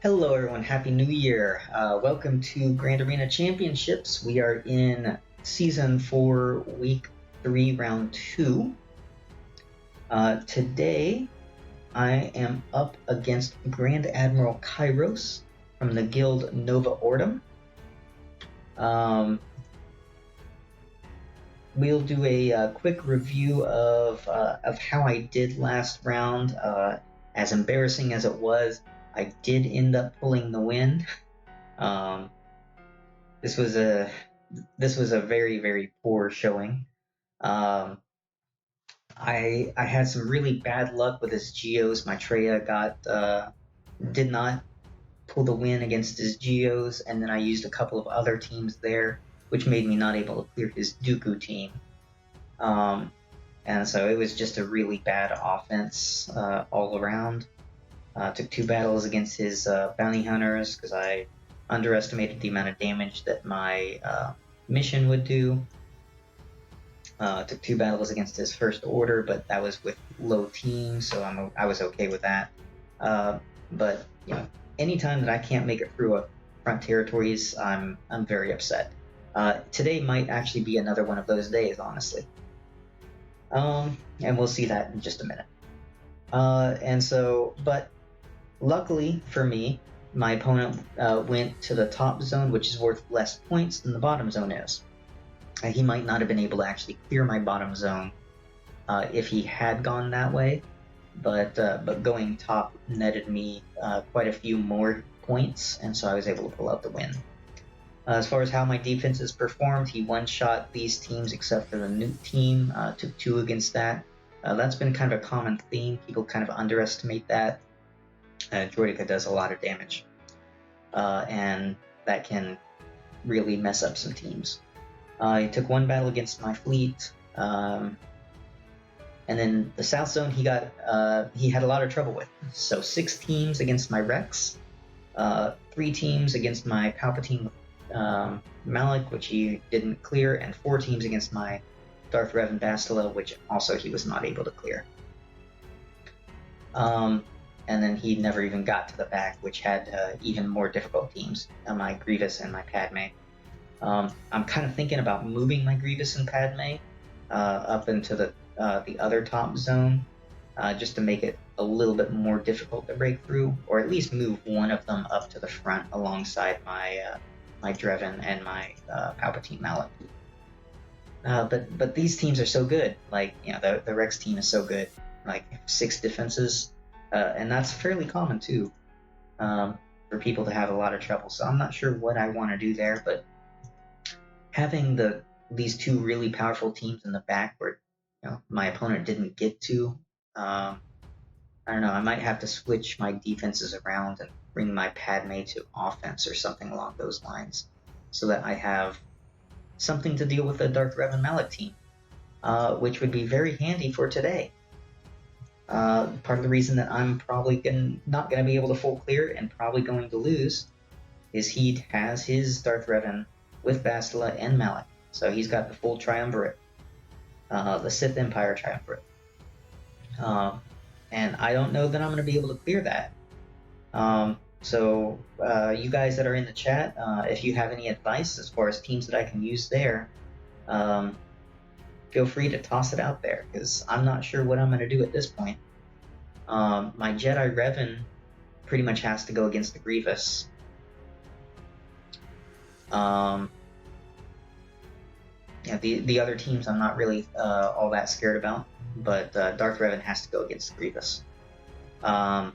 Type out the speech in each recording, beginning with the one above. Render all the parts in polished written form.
Hello everyone, Happy New Year. Welcome to Grand Arena Championships. We are in Season 4, Week 3, Round 2. Today, I am up against Grand Admiral Kairos from the guild Nova Ortem. We'll do a quick review of how I did last round. As embarrassing as it was, I did end up pulling the win. This was a very, very poor showing. I had some really bad luck with his geos. My Traya did not pull the win against his geos, and then I used a couple of other teams there, which made me not able to clear his Dooku team. And so it was just a really bad offense all around. Took 2 battles against his bounty hunters because I underestimated the amount of damage that my mission would do. Took 2 battles against his first order, but that was with low teams, so I was okay with that. But anytime that I can't make it through front territories, I'm very upset. Today might actually be another one of those days, honestly. And we'll see that in just a minute. But luckily for me, my opponent went to the top zone, which is worth less points than the bottom zone is. He might not have been able to actually clear my bottom zone if he had gone that way, but going top netted me quite a few more points, and so I was able to pull out the win. As far as how my defenses performed, he one-shot these teams except for the Nute team, took 2 against that. That's been kind of a common theme. People kind of underestimate that. Droideka does a lot of damage, and that can really mess up some teams. He took 1 battle against my fleet, and then the South Zone he had a lot of trouble with. So 6 teams against my Rex, 3 teams against my Palpatine Malak, which he didn't clear, and 4 teams against my Darth Revan Bastila, which also he was not able to clear. And then he never even got to the back, which had even more difficult teams, my Grievous and my Padme. I'm kind of thinking about moving my Grievous and Padme up into the other top zone, just to make it a little bit more difficult to break through, or at least move one of them up to the front alongside my Dreven and my Palpatine Malak. But these teams are so good. Like, the Rex team is so good. Like 6 defenses. And that's fairly common too, for people to have a lot of trouble. So I'm not sure what I want to do there, but having these 2 really powerful teams in the back where my opponent didn't get to, I don't know. I might have to switch my defenses around and bring my Padme to offense or something along those lines, so that I have something to deal with the Darth Revan Malak team, which would be very handy for today. Part of the reason that I'm probably not going to be able to full clear and probably going to lose is he has his Darth Revan with Bastila and Malak. So he's got the full triumvirate, the Sith Empire triumvirate. And I don't know that I'm going to be able to clear that. So you guys that are in the chat, if you have any advice as far as teams that I can use there, feel free to toss it out there, because I'm not sure what I'm going to do at this point. My Jedi Revan pretty much has to go against the Grievous. The other teams I'm not really all that scared about, but Darth Revan has to go against the Grievous. And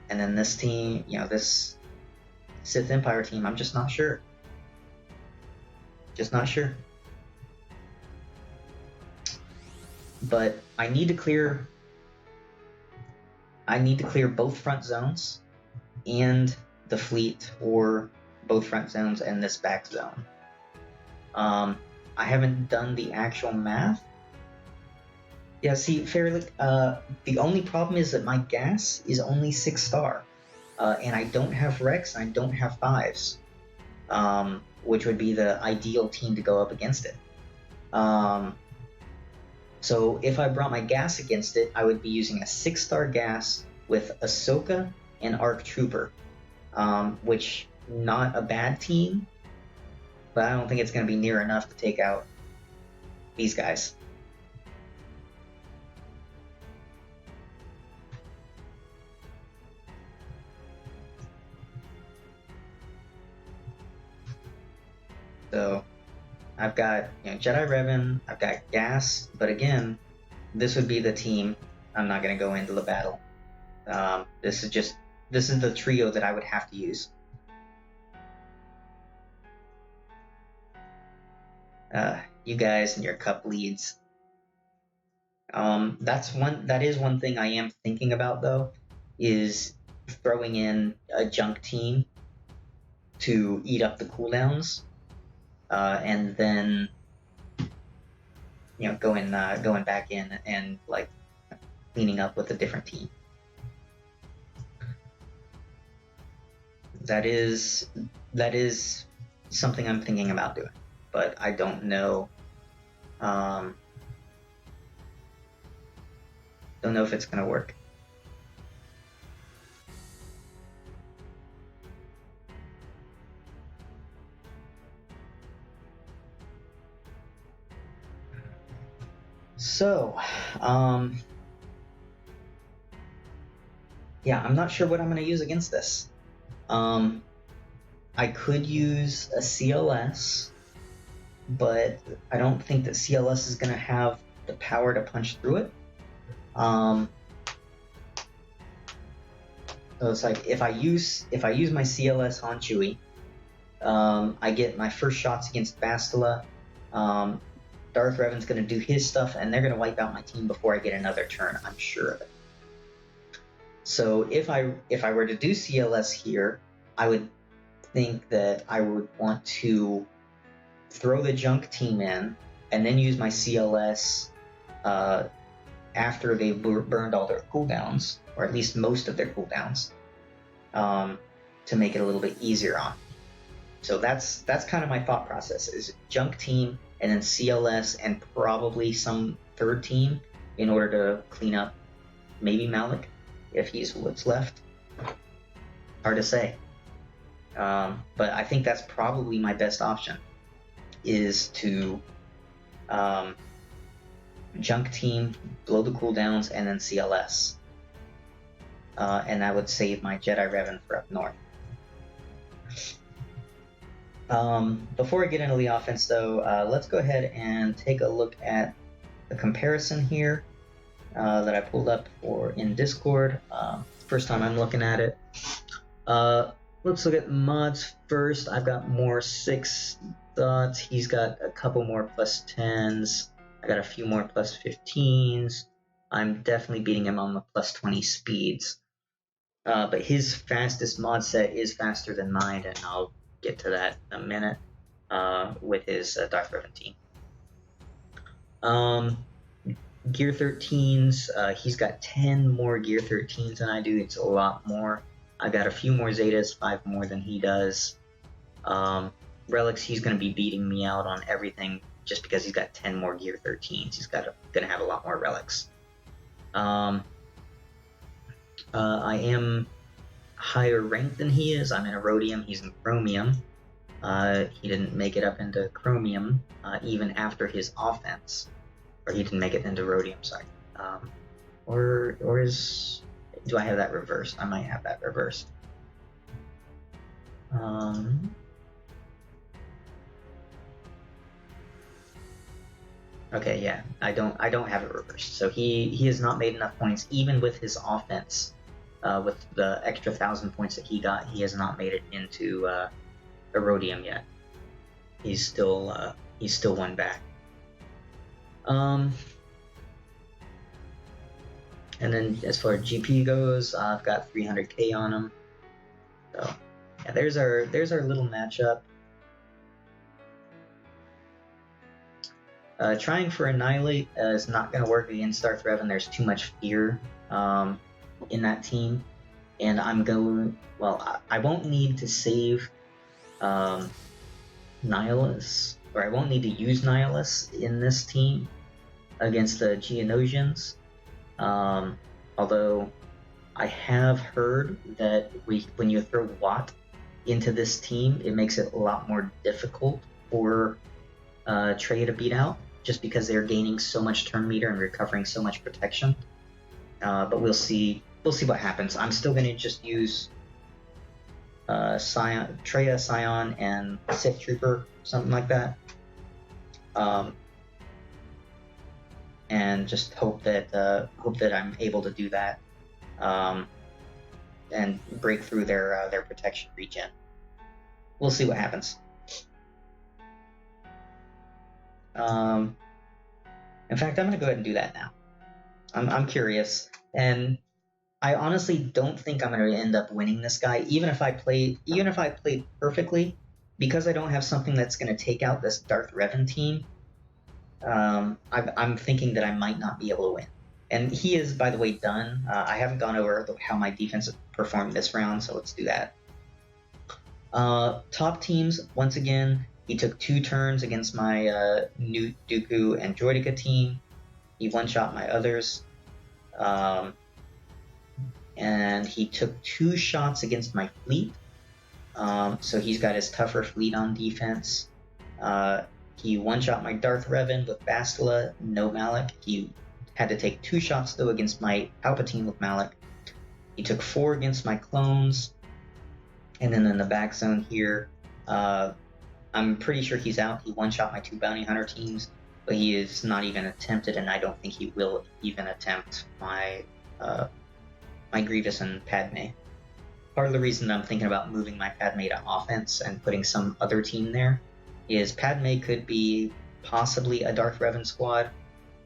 then this team, this Sith Empire team, I'm just not sure. Just not sure. But I need to clear both front zones and the fleet, or both front zones and this back zone. I haven't done the actual math. Yeah, see, fairly. The only problem is that my gas is only 6-star, and I don't have Rex and I don't have 5s, which would be the ideal team to go up against it. So if I brought my gas against it, I would be using a 6-star gas with Ahsoka and ARC Trooper. which not a bad team, but I don't think it's going to be near enough to take out these guys. So I've got Jedi Revan, I've got Gas, but again, this would be the team. I'm not going to go into the battle. This is the trio that I would have to use. You guys and your cup leads. That is one thing I am thinking about though, is throwing in a junk team to eat up the cooldowns, and then going back in and like cleaning up with a different team. That is something I'm thinking about doing, but I don't know. Don't know if it's gonna work. So, yeah, I'm not sure what I'm gonna use against this. I could use a CLS, but I don't think that CLS is going to have the power to punch through it. So it's like if I use my CLS on Chewie, I get my first shots against Bastila. Darth Revan's going to do his stuff, and they're going to wipe out my team before I get another turn. I'm sure of it. So if I were to do CLS here, I would think that I would want to throw the junk team in and then use my CLS after they've burned all their cooldowns, or at least most of their cooldowns, to make it a little bit easier on. So that's kind of my thought process, is junk team and then CLS and probably some third team in order to clean up maybe Malak if he's what's left. Hard to say. But I think that's probably my best option, is to junk team, blow the cooldowns, and then CLS. And that would save my Jedi Revan for up north. Before I get into the offense, though, let's go ahead and take a look at the comparison here that I pulled up in Discord. First time I'm looking at it. Let's look at mods first. I've got more 6 dots. He's got a couple more plus 10s. I got a few more plus 15s. I'm definitely beating him on the plus 20 speeds. But his fastest mod set is faster than mine, and I'll get to that in a minute with his Darth Revan team. Gear 13s, he's got 10 more Gear 13s than I do. It's a lot more. I got a few more Zetas, 5 more than he does. Relics, he's going to be beating me out on everything just because he's got 10 more Gear 13s. He's going to have a lot more relics. I am higher ranked than he is. I'm in Rhodium, he's in Chromium. He didn't make it up into Chromium even after his offense. Or he didn't make it into Rhodium, sorry. Or is... Do I have that reversed? I might have that reversed. Okay, yeah, I don't have it reversed. So he has not made enough points, even with his offense. With the extra 1,000 points that he got, he has not made it into Rhodium yet. He's still one back. And then as far as GP goes, I've got 300k on him. So yeah, there's our little matchup. Trying for Annihilate is not going to work against Darth Revan. There's too much fear in that team, and I'm going. Well, I won't need to save Nihilis, or I won't need to use Nihilis in this team against the Geonosians. Although I have heard that when you throw Watt into this team, it makes it a lot more difficult for Traya to beat out, just because they're gaining so much turn meter and recovering so much protection. But we'll see. We'll see what happens. I'm still going to just use Traya, Scion, and Sith Trooper, something like that. And just hope that I'm able to do that, and break through their protection regen. We'll see what happens. In fact, I'm going to go ahead and do that now. I'm curious, and I honestly don't think I'm going to end up winning this guy, even if I played perfectly, because I don't have something that's going to take out this Darth Revan team. I'm thinking that I might not be able to win. And he is, by the way, done. I haven't gone over how my defense performed this round, so let's do that. Top teams, once again, he took 2 turns against my Nute, Dooku, and Droideka team. He one-shot my others. And he took 2 shots against my fleet. So he's got his tougher fleet on defense. He one-shot my Darth Revan with Bastila, no Malak. He had to take 2 shots, though, against my Palpatine with Malak. He took 4 against my clones. And then in the back zone here, I'm pretty sure he's out. He one-shot my 2 Bounty Hunter teams, but he is not even attempted, and I don't think he will even attempt my Grievous and Padme. Part of the reason I'm thinking about moving my Padme to offense and putting some other team there is Padme could be possibly a Darth Revan squad,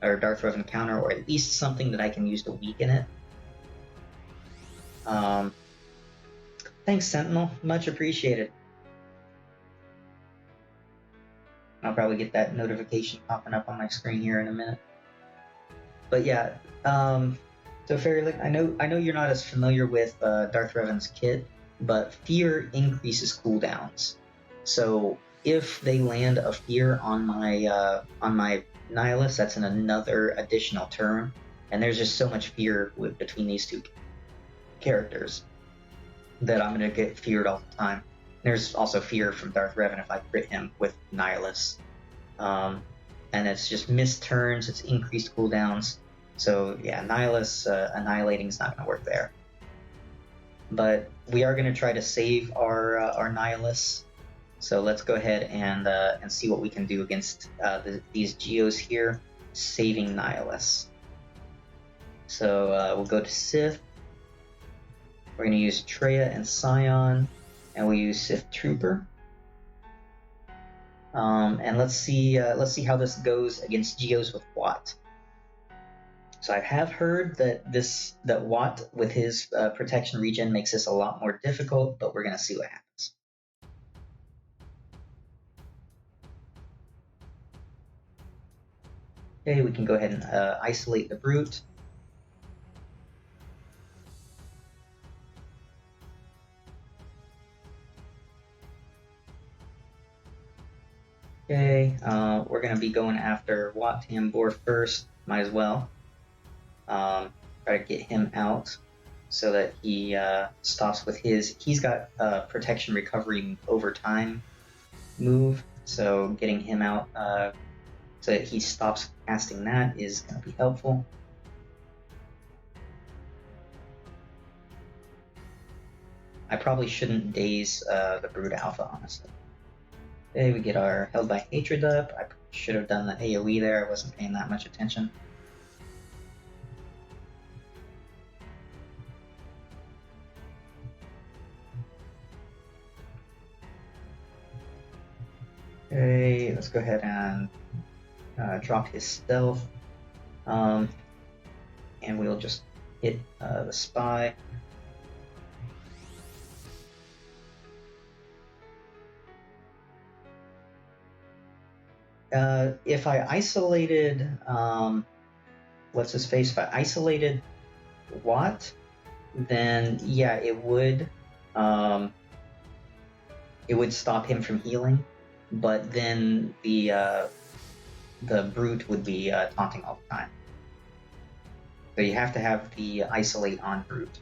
or Darth Revan counter, or at least something that I can use to weaken it. Thanks, Sentinel. Much appreciated. I'll probably get that notification popping up on my screen here in a minute. But yeah, so Fairy, I know you're not as familiar with Darth Revan's kit, but Fear increases cooldowns. So if they land a Fear on my Nihilis, that's in another additional turn, and there's just so much fear between these 2 characters that I'm going to get feared all the time. There's also fear from Darth Revan if I crit him with Nihilis. And it's just missed turns, it's increased cooldowns. So yeah, Nihilis annihilating is not going to work there. But we are going to try to save our Nihilis. So let's go ahead and see what we can do against these geos here, saving Nihilis. So we'll go to Sith. We're going to use Traya and Scion, and we'll use Sith Trooper. And let's see how this goes against geos with Watt. So I have heard that Watt with his protection regen makes this a lot more difficult, but we're going to see what happens. Okay, we can go ahead and isolate the brute. Okay, we're going to be going after Wat Tambor first, might as well. Try to get him out so that he stops with he's got protection recovery over time move, so getting him out so that he stops casting that is going to be helpful. I probably shouldn't daze the Brood Alpha, honestly. Okay, we get our Held by Hatred up. I should have done the AoE there, I wasn't paying that much attention. Okay, let's go ahead and drop his stealth. And we'll just hit the spy. If I isolated, what's his face? If I isolated Watt, then yeah, it would stop him from healing. But then the brute would be taunting all the time. So you have to have the isolate on brute.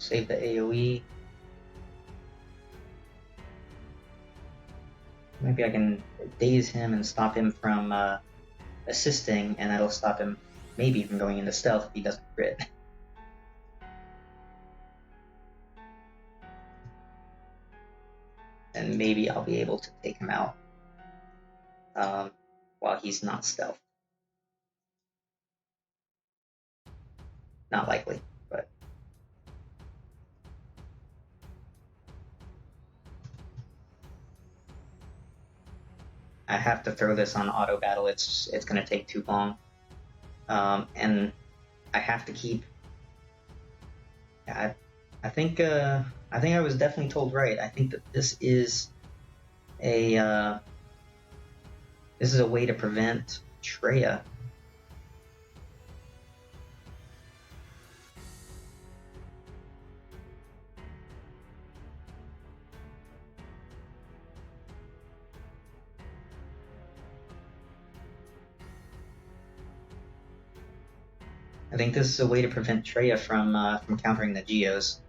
Save the AoE. Maybe I can daze him and stop him from assisting, and that'll stop him maybe from going into stealth if he doesn't crit. And maybe I'll be able to take him out while he's not stealth. Not likely, but... I have to throw this on auto battle. It's going to take too long, and I have to keep. I think I was definitely told right. I think that this is a way to prevent Traya. I think this is a way to prevent Traya from countering the geos.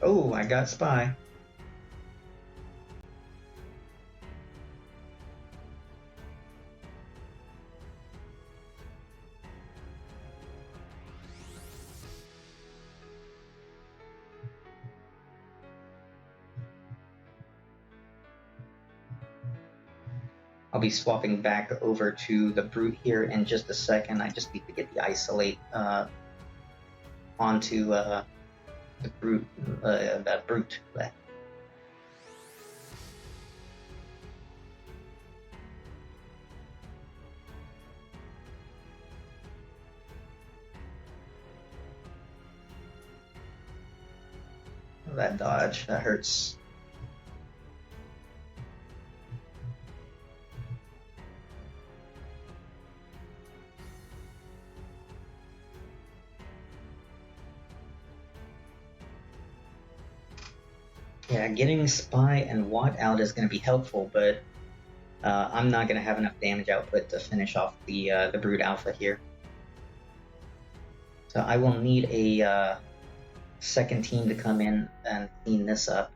Oh, I got spy. I'll be swapping back over to the brute here in just a second. I just need to get the isolate onto the brute. That brute. That dodge, that hurts. Yeah, getting Spy and Watt out is going to be helpful, but I'm not going to have enough damage output to finish off the Brood Alpha here. So I will need a second team to come in and clean this up.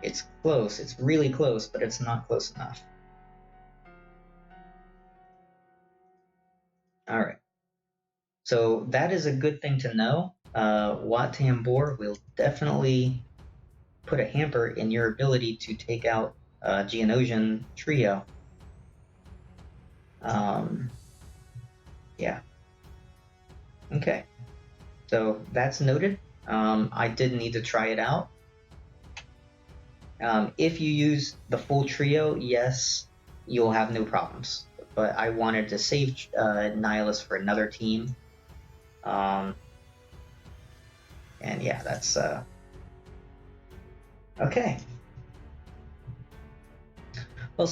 It's close, it's really close, but it's not close enough. Alright. So that is a good thing to know. Wat Tambor will definitely put a hamper in your ability to take out Geonosian Trio. Yeah. Okay. So that's noted. I did need to try it out. If you use the full trio, yes, you'll have no problems. But I wanted to save Nihilis for another team. And yeah, that's okay. Well,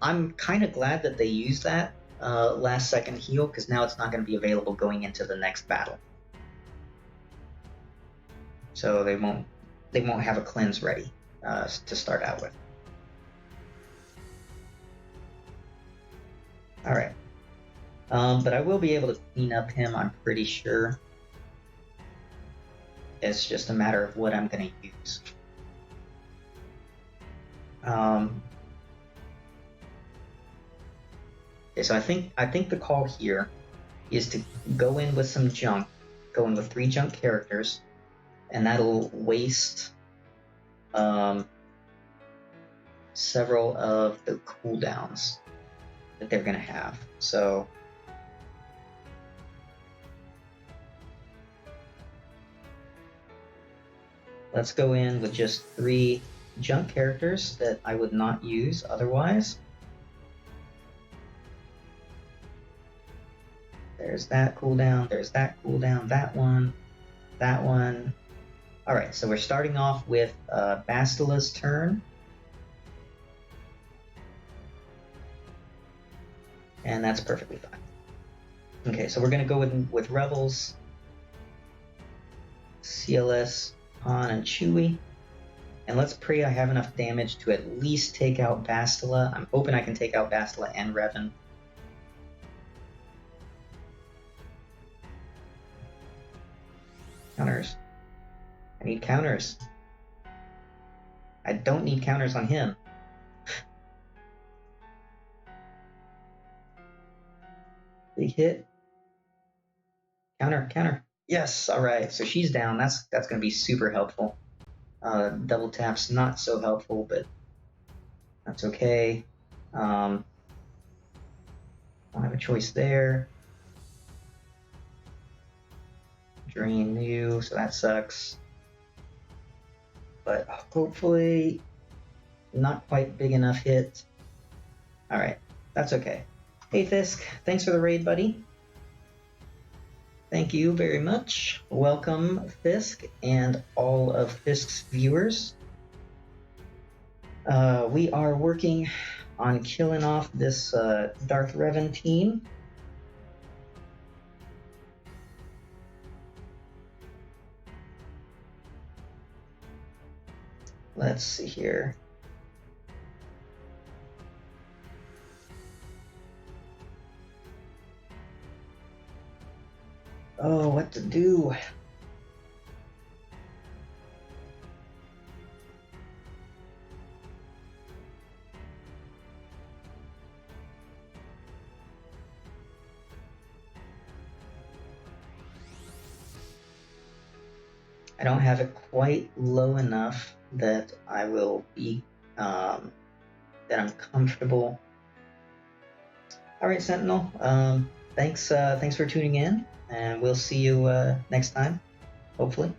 I'm kind of glad that they used that last second heal, because now it's not going to be available going into the next battle. So they won't have a cleanse ready to start out with. All right, but I will be able to clean up him, I'm pretty sure. It's just a matter of what I'm going to use. Okay, so I think the call here is to go in with some junk, go in with 3 junk characters, and that'll waste several of the cooldowns that they're going to have. So let's go in with just 3 junk characters that I would not use otherwise. There's that cooldown, there's that cooldown, that one. Alright, so we're starting off with Bastila's turn. And that's perfectly fine. Okay, so we're going to go with Rebels. CLS, Han, and Chewie. And let's pray I have enough damage to at least take out Bastila. I'm hoping I can take out Bastila and Revan. Counters. I need counters. I don't need counters on him. Big hit. Counter, counter. Yes, alright. So she's down. That's going to be super helpful. Double tap's not so helpful, but that's okay. Don't have a choice there. Drain you, so that sucks. But hopefully not quite big enough hit. Alright, that's okay. Hey Fisk, thanks for the raid, buddy. Thank you very much. Welcome, Fisk, and all of Fisk's viewers. We are working on killing off this Darth Revan team. Let's see here. Oh, what to do? I don't have it quite low enough that I will be, that I'm comfortable. All right, Sentinel. Thanks for tuning in, and we'll see you next time, hopefully.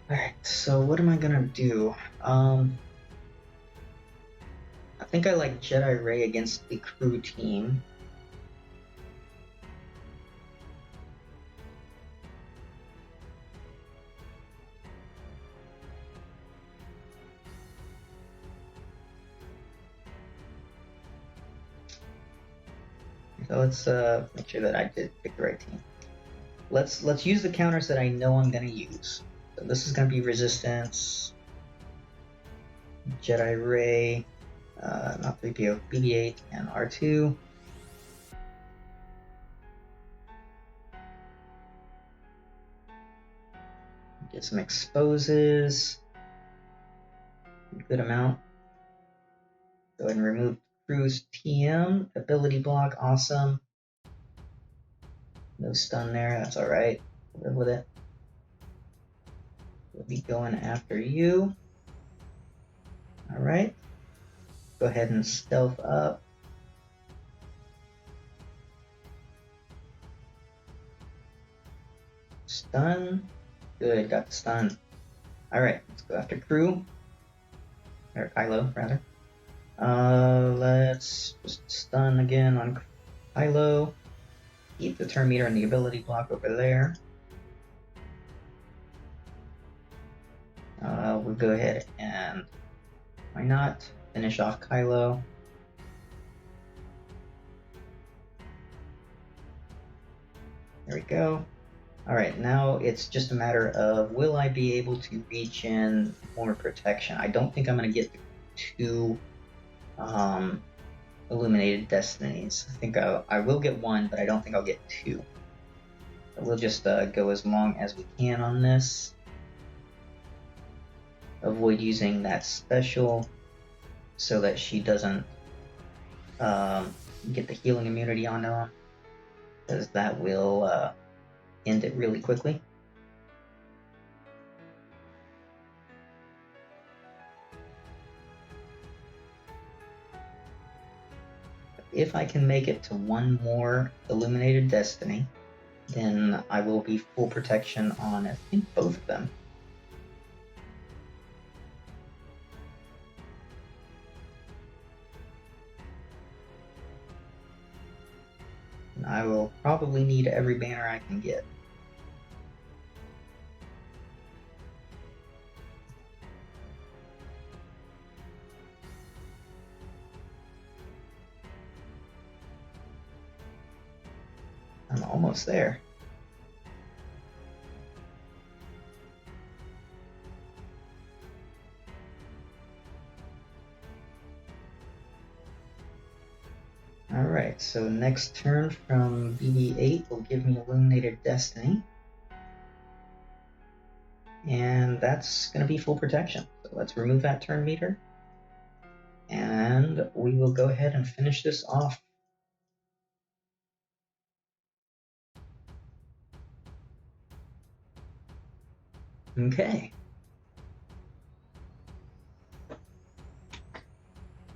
All right. So what am I gonna do? I think I like Jedi Ray against the crew team. So let's make sure that I did pick the right team. Let's use the counters that I know I'm gonna use. So this is gonna be Resistance, Jedi Ray, not 3PO, BB-8, and R2. Get some exposes. Good amount. Go ahead and remove Crew's TM. Ability block, awesome. No stun there, that's alright. Live with it. We'll be going after you. Alright. Go ahead and stealth up. Stun. Good, got the stun. Alright, let's go after Crew. Or Kylo, rather. Let's just stun again on Kylo. Keep the turn meter and the ability block over there. We'll go ahead and, why not, finish off Kylo. There we go. Alright, now it's just a matter of, will I be able to reach in more protection? I don't think I'm going to get two Illuminated Destinies. I think I will get one, but I don't think I'll get two. So we'll just go as long as we can on this. Avoid using that special so that she doesn't get the healing immunity onto him, because that will end it really quickly. If I can make it to one more Illuminated Destiny, then I will be full protection on, I think, both of them. And I will probably need every banner I can get. almost there. Alright, so next turn from BB-8 will give me Illuminated Destiny. And that's going to be full protection. So let's remove that turn meter. And we will go ahead and finish this off. Okay.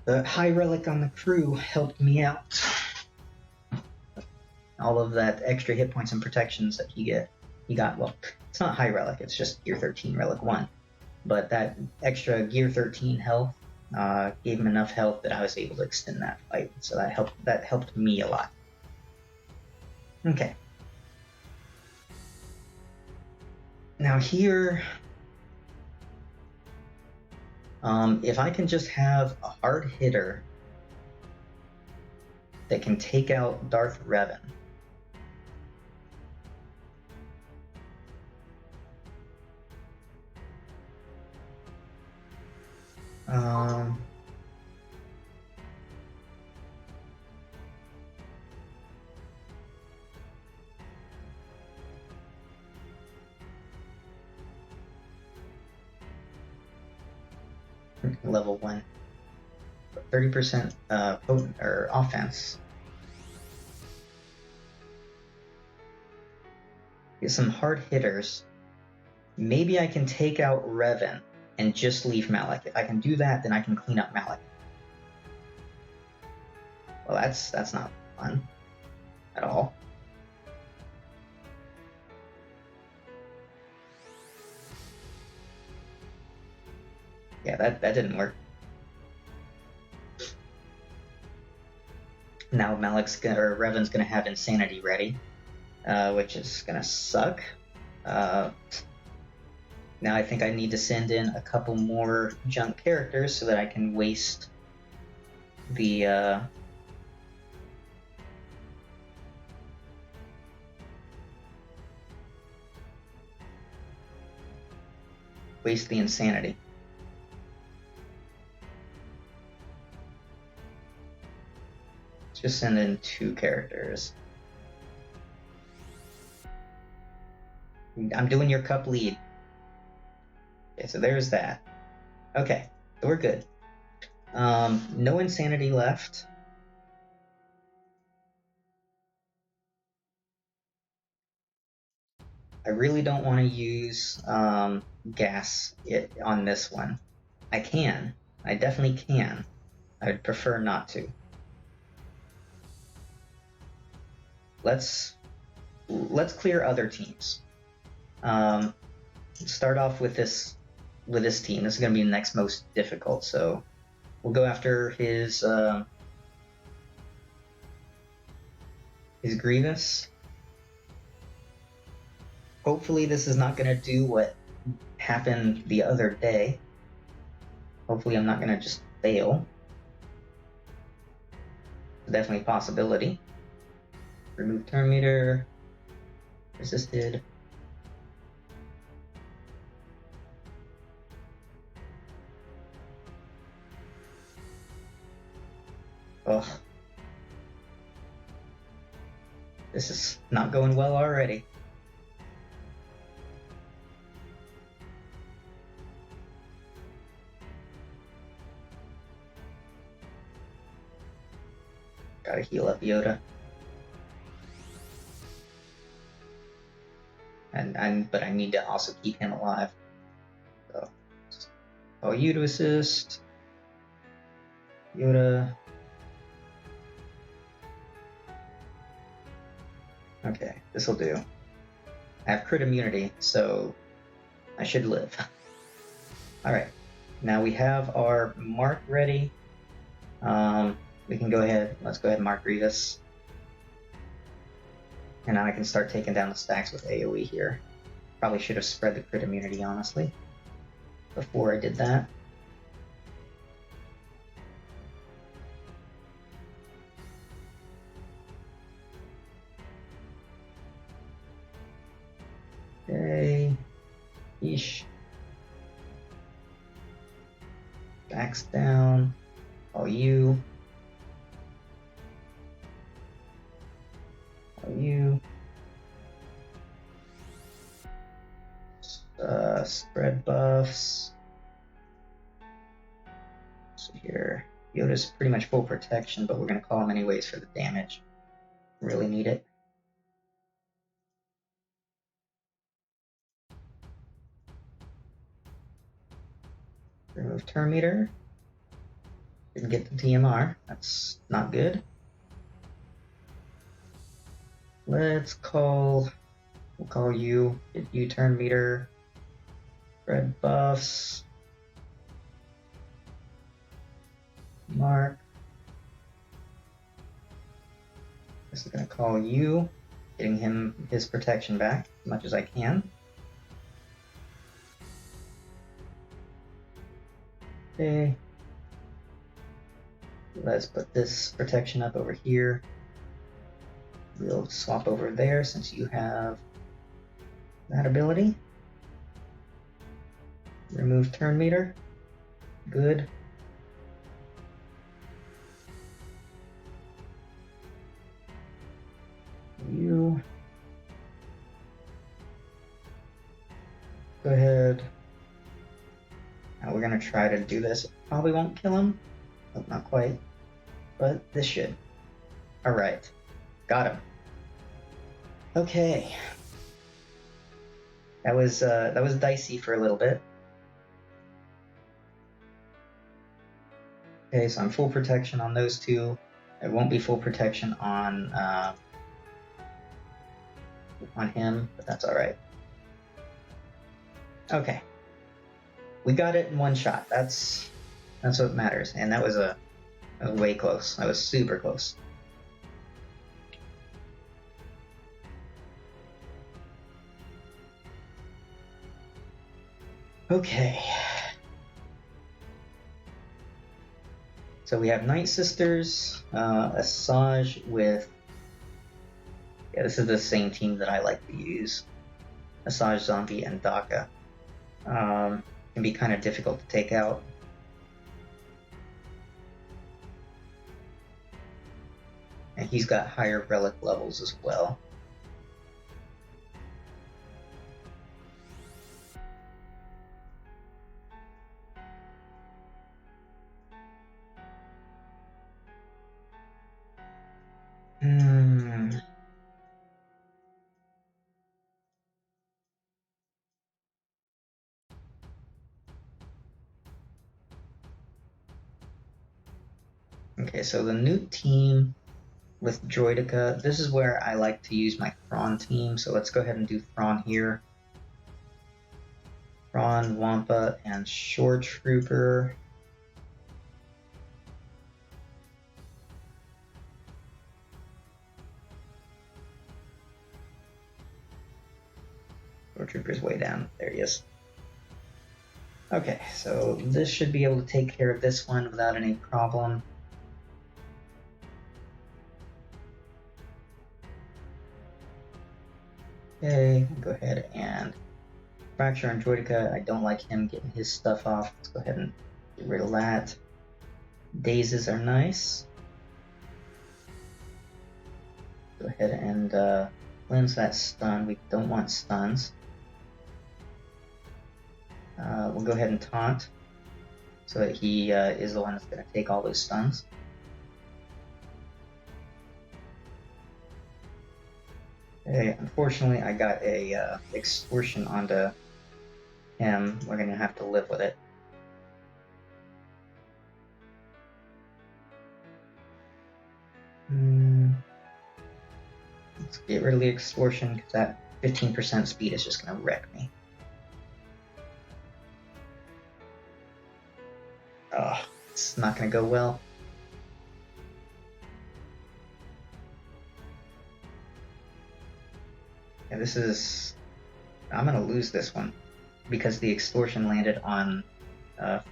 The high relic on the crew helped me out. All of that extra hit points and protections that he got, well, it's not high relic, it's just Gear 13 Relic 1. But that extra Gear 13 health gave him enough health that I was able to extend that fight. So that helped me a lot. Okay. Now here, if I can just have a hard hitter that can take out Darth Revan, level 1, 30% potent or offense. Get some hard hitters. Maybe I can take out Revan and just leave Malak. If I can do that, then I can clean up Malak. Well, that's not fun at all. Yeah, that didn't work. Now Revan's gonna have Insanity ready, which is gonna suck. Now I think I need to send in a couple more junk characters so that I can waste the Insanity. Just send in 2 characters. I'm doing your cup lead. Okay, so there's that. Okay, so we're good. No Insanity left. I really don't want to use gas on this one. I can. I definitely can. I would prefer not to. Let's clear other teams. Start off with this team. This is going to be the next most difficult. So we'll go after his Grievous. Hopefully this is not going to do what happened the other day. Hopefully I'm not going to just fail. Definitely a possibility. Remove turn meter. Resisted. Ugh. This is not going well already. Gotta heal up Yoda. But I need to also keep him alive. So, oh, you to assist. Yoda. Okay, this'll do. I have crit immunity, so I should live. Alright, now we have our mark ready. We can go ahead, let's go ahead and mark Grievous. And now I can start taking down the stacks with AoE here. Probably should have spread the crit immunity, honestly, before I did that. Yeesh. Backs down. All you. All you. Spread buffs. So here, Yoda's pretty much full protection, but we're going to call him anyways for the damage. Really need it. Remove turn meter. Didn't get the TMR. That's not good. Let's call. We'll call you. Get you turn meter. Red buffs. Mark. This is gonna call you. Getting him his protection back as much as I can. Okay. Let's put this protection up over here. We'll swap over there since you have that ability. Remove turn meter. Good. You. Go ahead. Now we're going to try to do this. Probably won't kill him. Nope, not quite. But this should. Alright. Got him. Okay. That was dicey for a little bit. Okay, so I'm full protection on those two. I won't be full protection on him, but that's alright. Okay. We got it in one shot. That's what matters. And that was way close. That was super close. Okay. So we have Night Sisters, Assaj with... Yeah, this is the same team that I like to use. Assaj, Zombie, and Daka. Can be kind of difficult to take out. And he's got higher relic levels as well. Okay, so the Nute team with Droidica, this is where I like to use my Thrawn team, so let's go ahead and do Thrawn here. Thrawn, Wampa, and Shore Trooper. Shore Trooper's way down. There he is. Okay, so this should be able to take care of this one without any problem. Okay, go ahead and Fracture and Droidica. I don't like him getting his stuff off. Let's go ahead and get rid of that. Dazes are nice. Go ahead and cleanse that stun. We don't want stuns. We'll go ahead and taunt so that he is the one that's going to take all those stuns. Okay, unfortunately, I got a extortion onto him. We're going to have to live with it. Let's get rid of the extortion because that 15% speed is just going to wreck me. Oh, it's not going to go well. Yeah, this is... I'm going to lose this one because the extortion landed on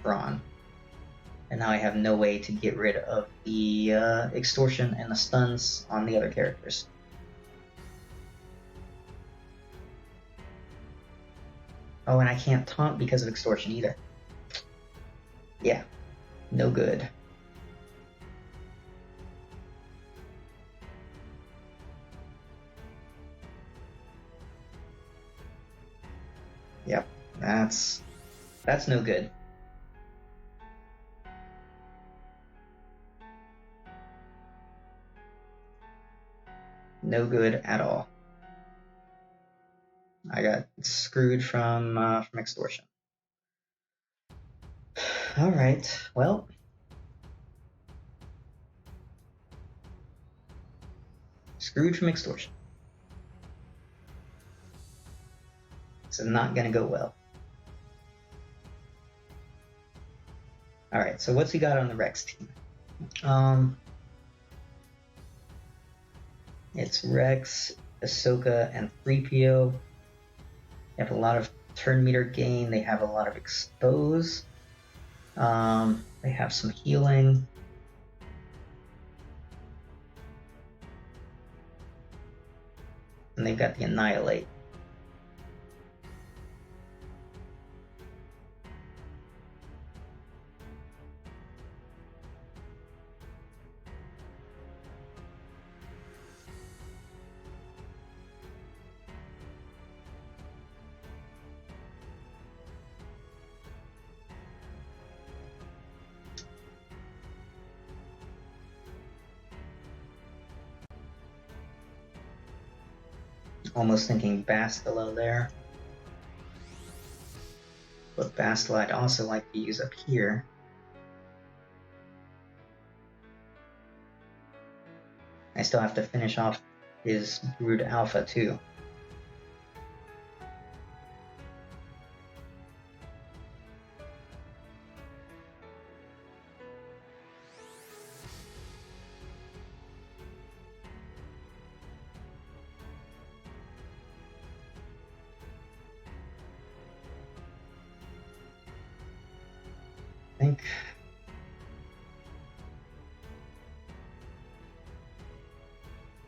Thrawn. And now I have no way to get rid of the extortion and the stuns on the other characters. Oh, and I can't taunt because of extortion either. Yeah, no good. Yep, that's no good. No good at all. I got screwed from extortion. All right, well. Screwed from extortion. This is not going to go well. Alright, so what's he got on the Rex team? It's Rex, Ahsoka, and 3PO. They have a lot of turn meter gain. They have a lot of expose. They have some healing. And they've got the Annihilate. Almost thinking Bastila there. But Bastila I'd also like to use up here. I still have to finish off his Brood Alpha too. I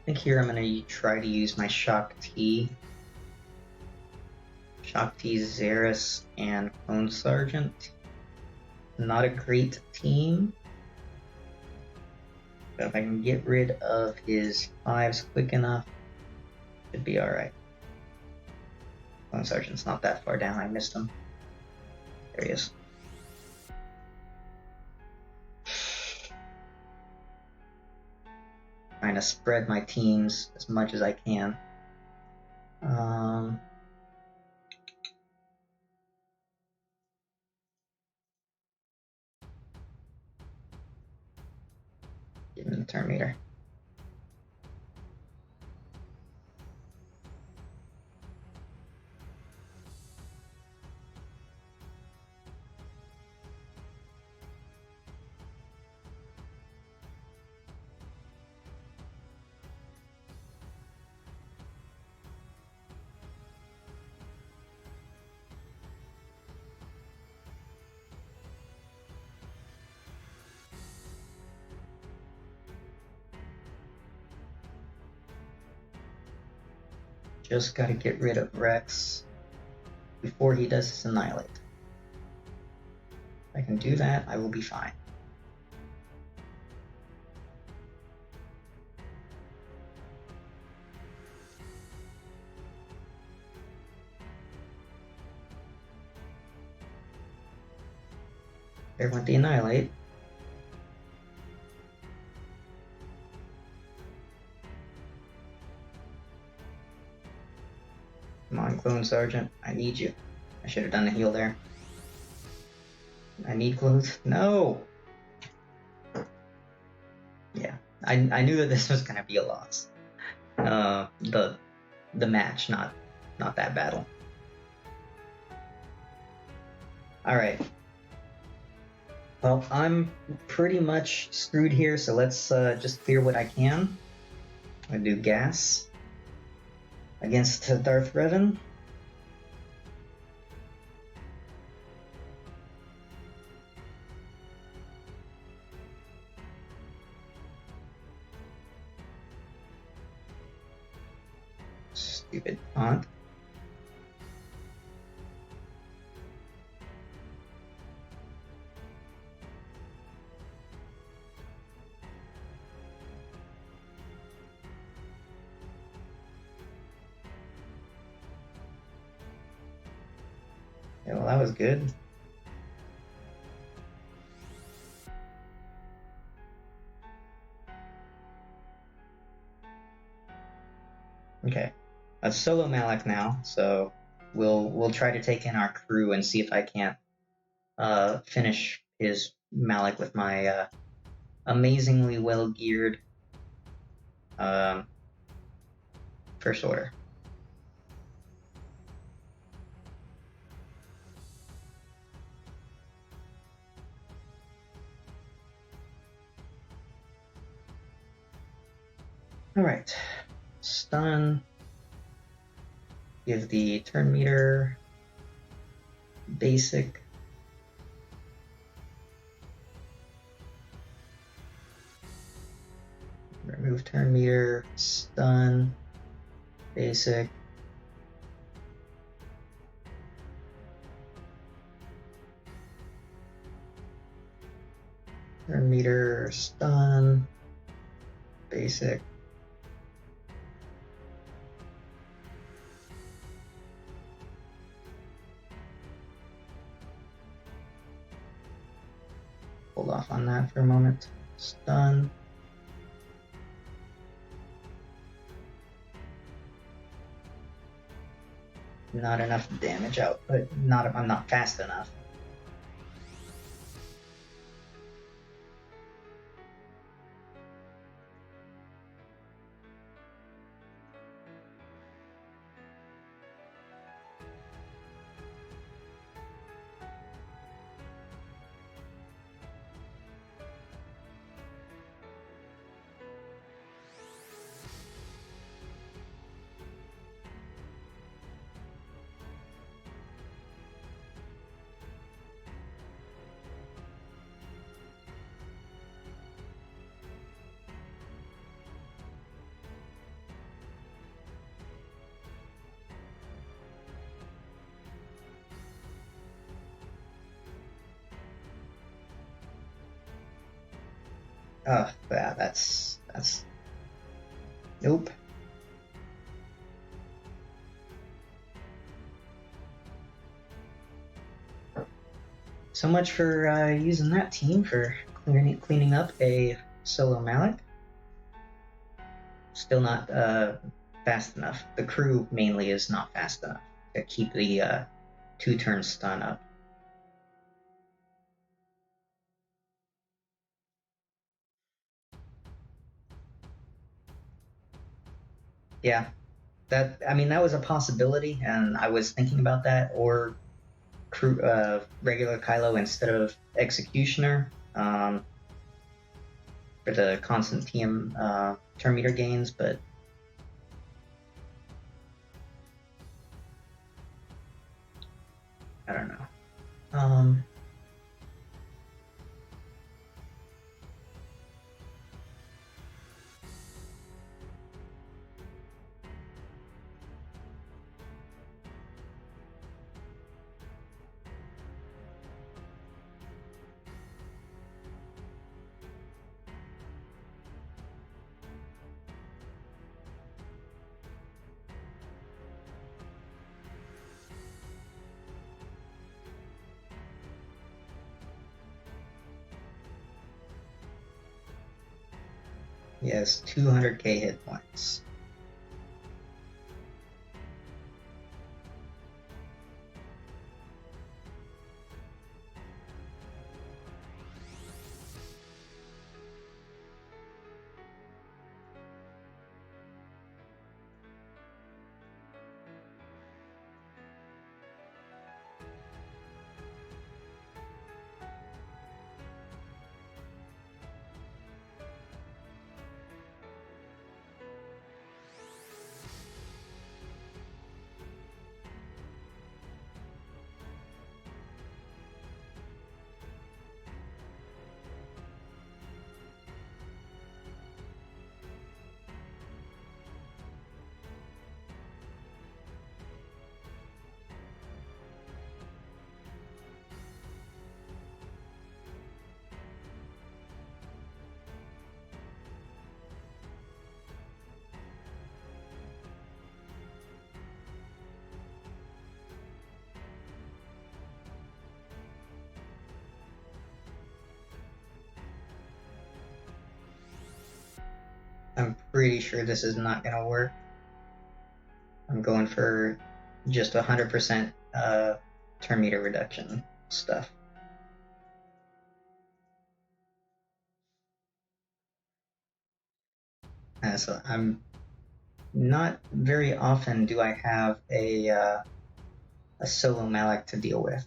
think here I'm going to try to use my Shaak T. Shaak T, Zarris, and Clone Sergeant. Not a great team. But if I can get rid of his 5s quick enough, it'd be alright. Clone Sergeant's not that far down, I missed him. There he is. Trying to spread my teams as much as I can. Give him the turn meter. Just gotta get rid of Rex before he does his Annihilate. If I can do that, I will be fine. There went the Annihilate. Come on, Clone Sergeant. I need you. I should have done the heal there. I need clothes. No! Yeah, I knew that this was gonna be a loss. The match, not that battle. Alright. Well, I'm pretty much screwed here, so let's just clear what I can. I'm gonna do gas against Darth Revan. Stupid taunt. Yeah, well, that was good. Okay, a solo Malak now, so we'll try to take in our crew and see if I can't finish his Malak with my amazingly well geared first order. All right, stun. Give the turn meter basic. Remove turn meter, stun, basic. Turn meter, stun, basic. Hold off on that for a moment. Stun. Not enough damage output. I'm not fast enough. Oh, yeah, that's nope. So much for using that team for cleaning up a solo Malak. Still not fast enough. The crew mainly is not fast enough to keep the 2-turn stun up. Yeah, that was a possibility, and I was thinking about that, or crew regular Kylo instead of Executioner for the constant TM turn meter gains, but I don't know. Yes, 200k hit points. I'm pretty sure this is not going to work. I'm going for just 100% turn meter reduction stuff. So I'm not very often do I have a solo Malak to deal with.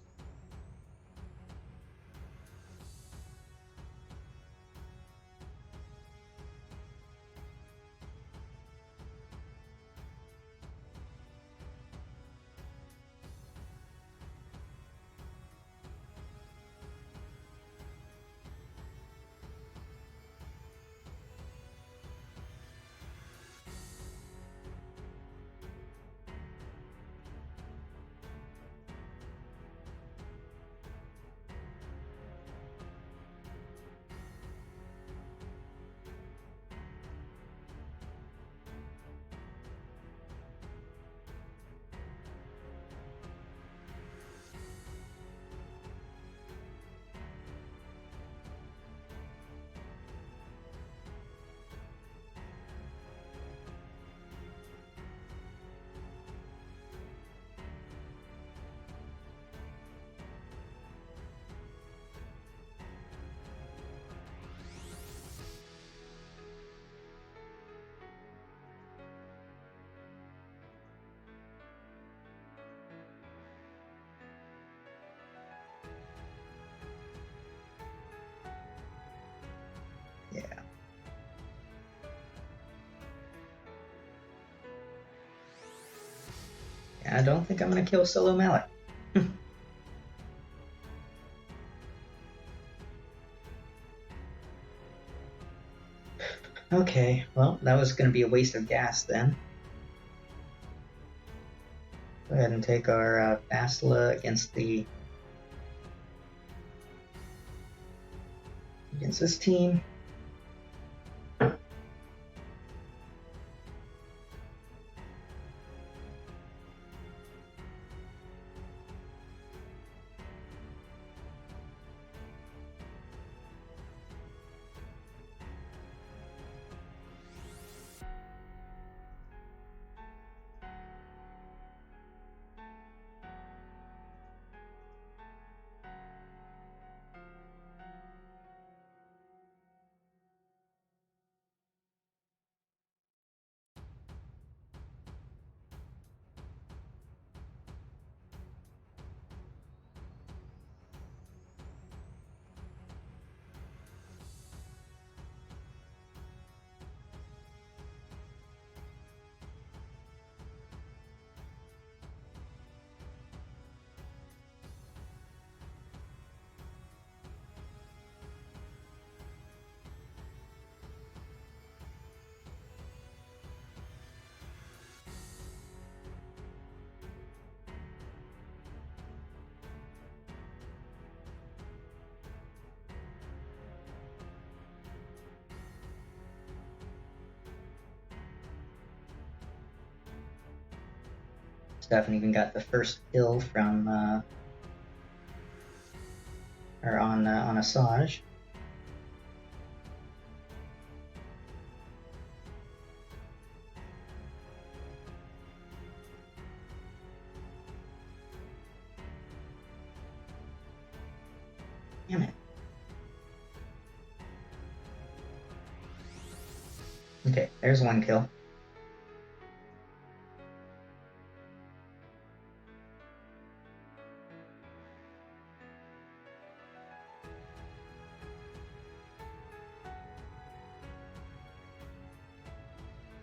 Yeah. I don't think I'm going to kill solo Malak. Okay, well, that was going to be a waste of gas then. Go ahead and take our Bastila against this team. Stefan even got the first kill from on Assaj. Damn it. Okay, there's one kill.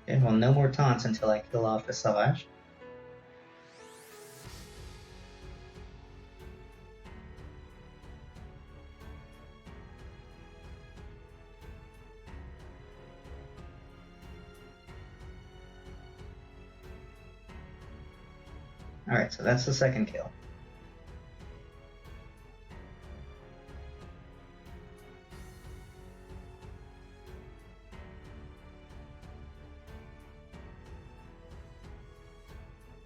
Okay, well, no more taunts until I kill off Assaj. Alright, so that's the second kill.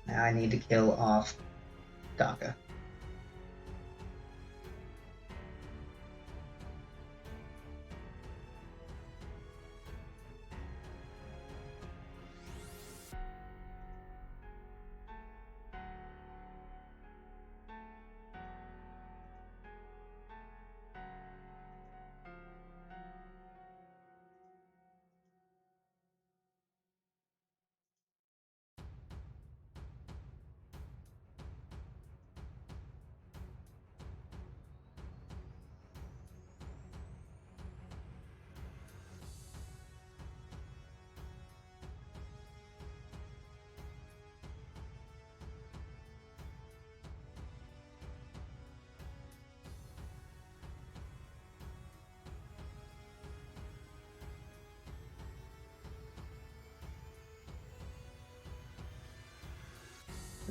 Now I need to kill off Daka.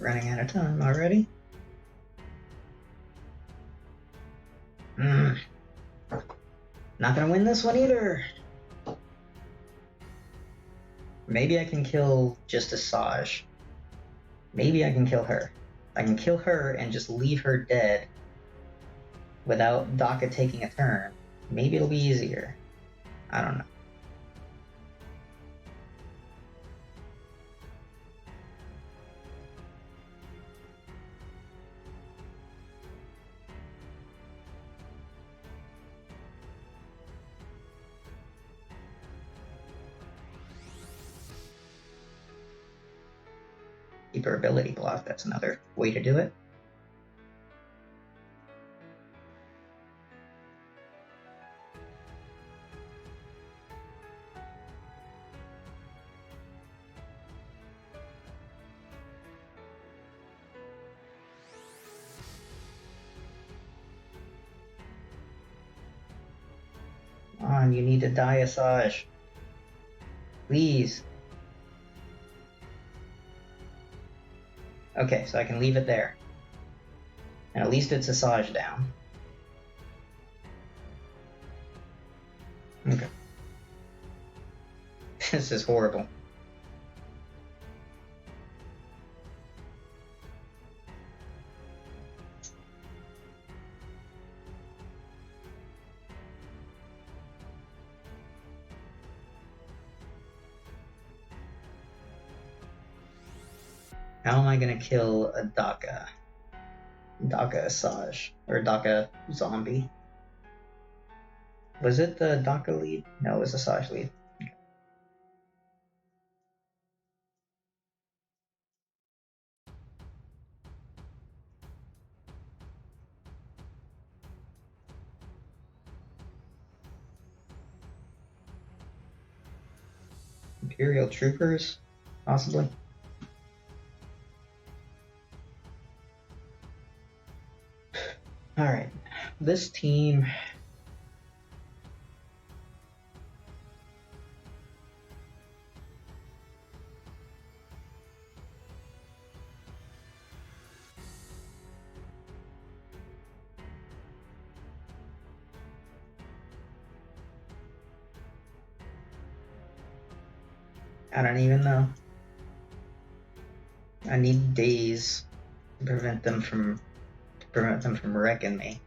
running out of time already. Not gonna win this one either. Maybe I can kill just Assaj. Maybe I can kill her. I can kill her and just leave her dead without Daka taking a turn. Maybe it'll be easier. I don't know. Keep her ability block, that's another way to do it. Come on, you need to die, Assaj. Please. Okay, so I can leave it there. And at least it's Assaj down. Okay. This is horrible. How am I gonna kill a Daka? Daka Assaj. Or Daka zombie. Was it the Daka lead? No, it was Assaj lead. Okay. Imperial troopers? Possibly. Alright, this team. I don't even know. I need days to prevent them from wrecking me.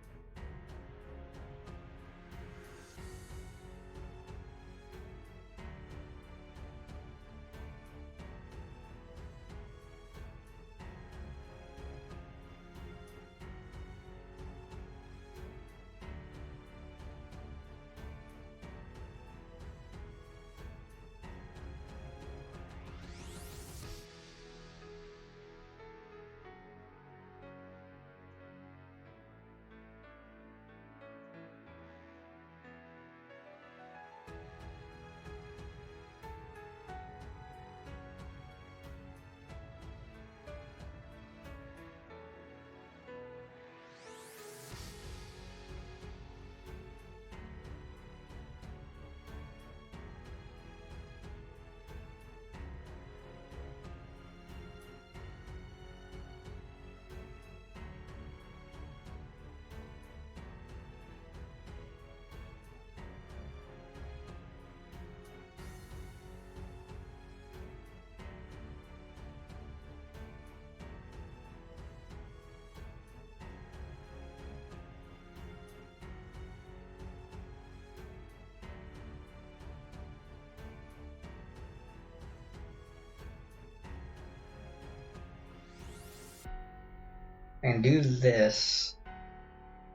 And do this.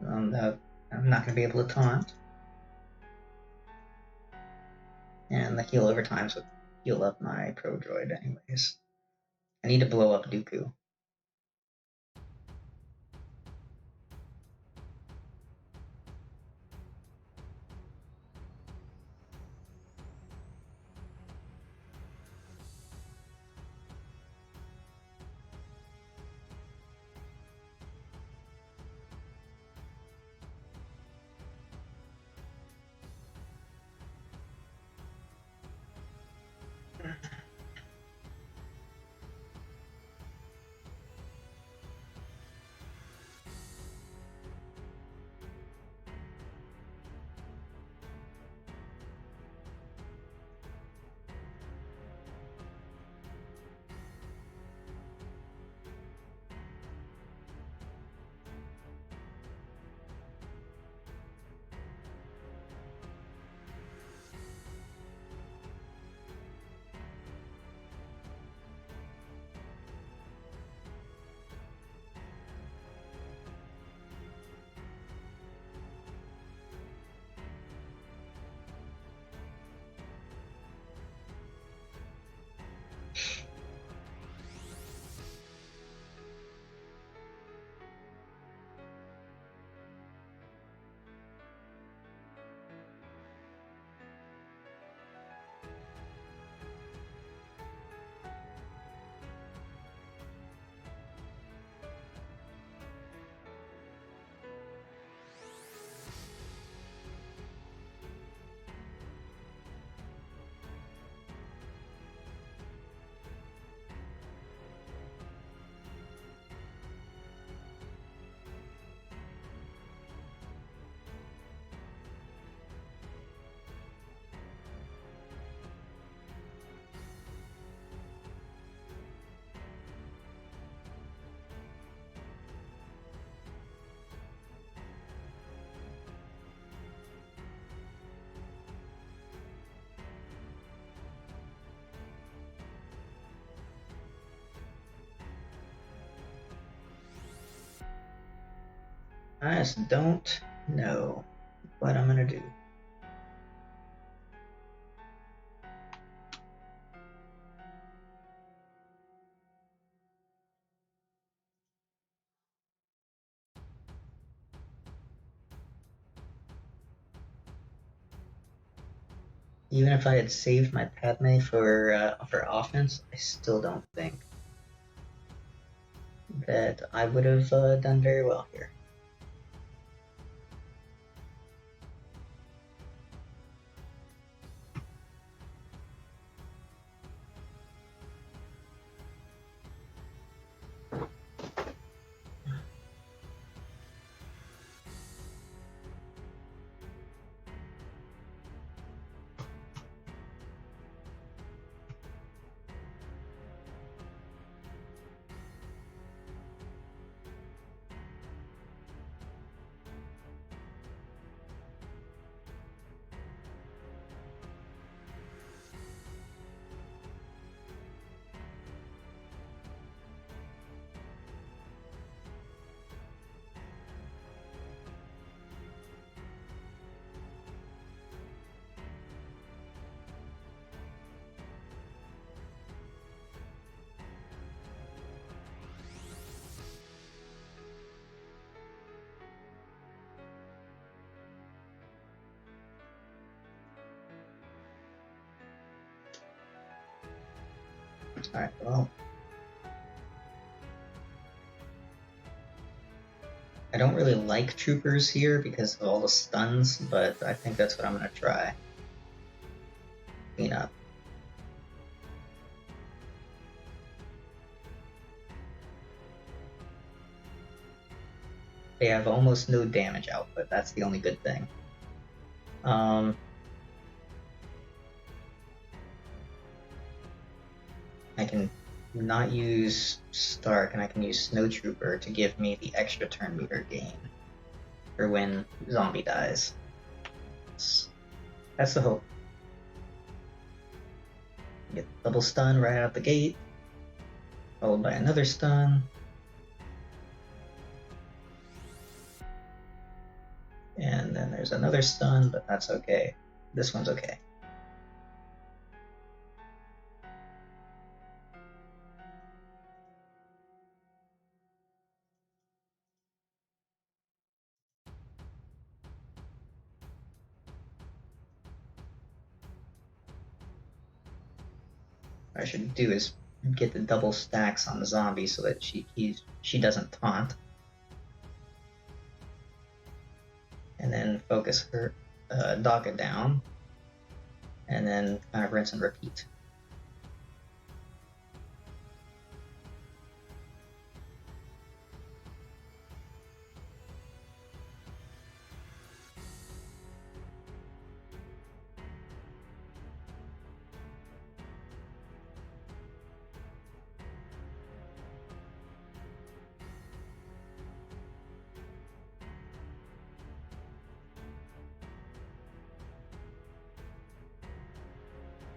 I'm not going to be able to taunt. And the heal over time, so heal up my pro droid anyways. I need to blow up Dooku. I just don't know what I'm gonna do. Even if I had saved my Padme for offense, I still don't think that I would have done very well here. Alright, well. I don't really like troopers here because of all the stuns, but I think that's what I'm gonna try. Clean up. They have almost no damage output, that's the only good thing. I can not use Stark, and I can use Snowtrooper to give me the extra turn meter gain for when zombie dies. That's the hope. Get double stun right out the gate, followed by another stun. And then there's another stun, but that's okay. This one's okay. What I should do is get the double stacks on the zombie so that she doesn't taunt. And then focus her Dogga down. And then kind of rinse and repeat.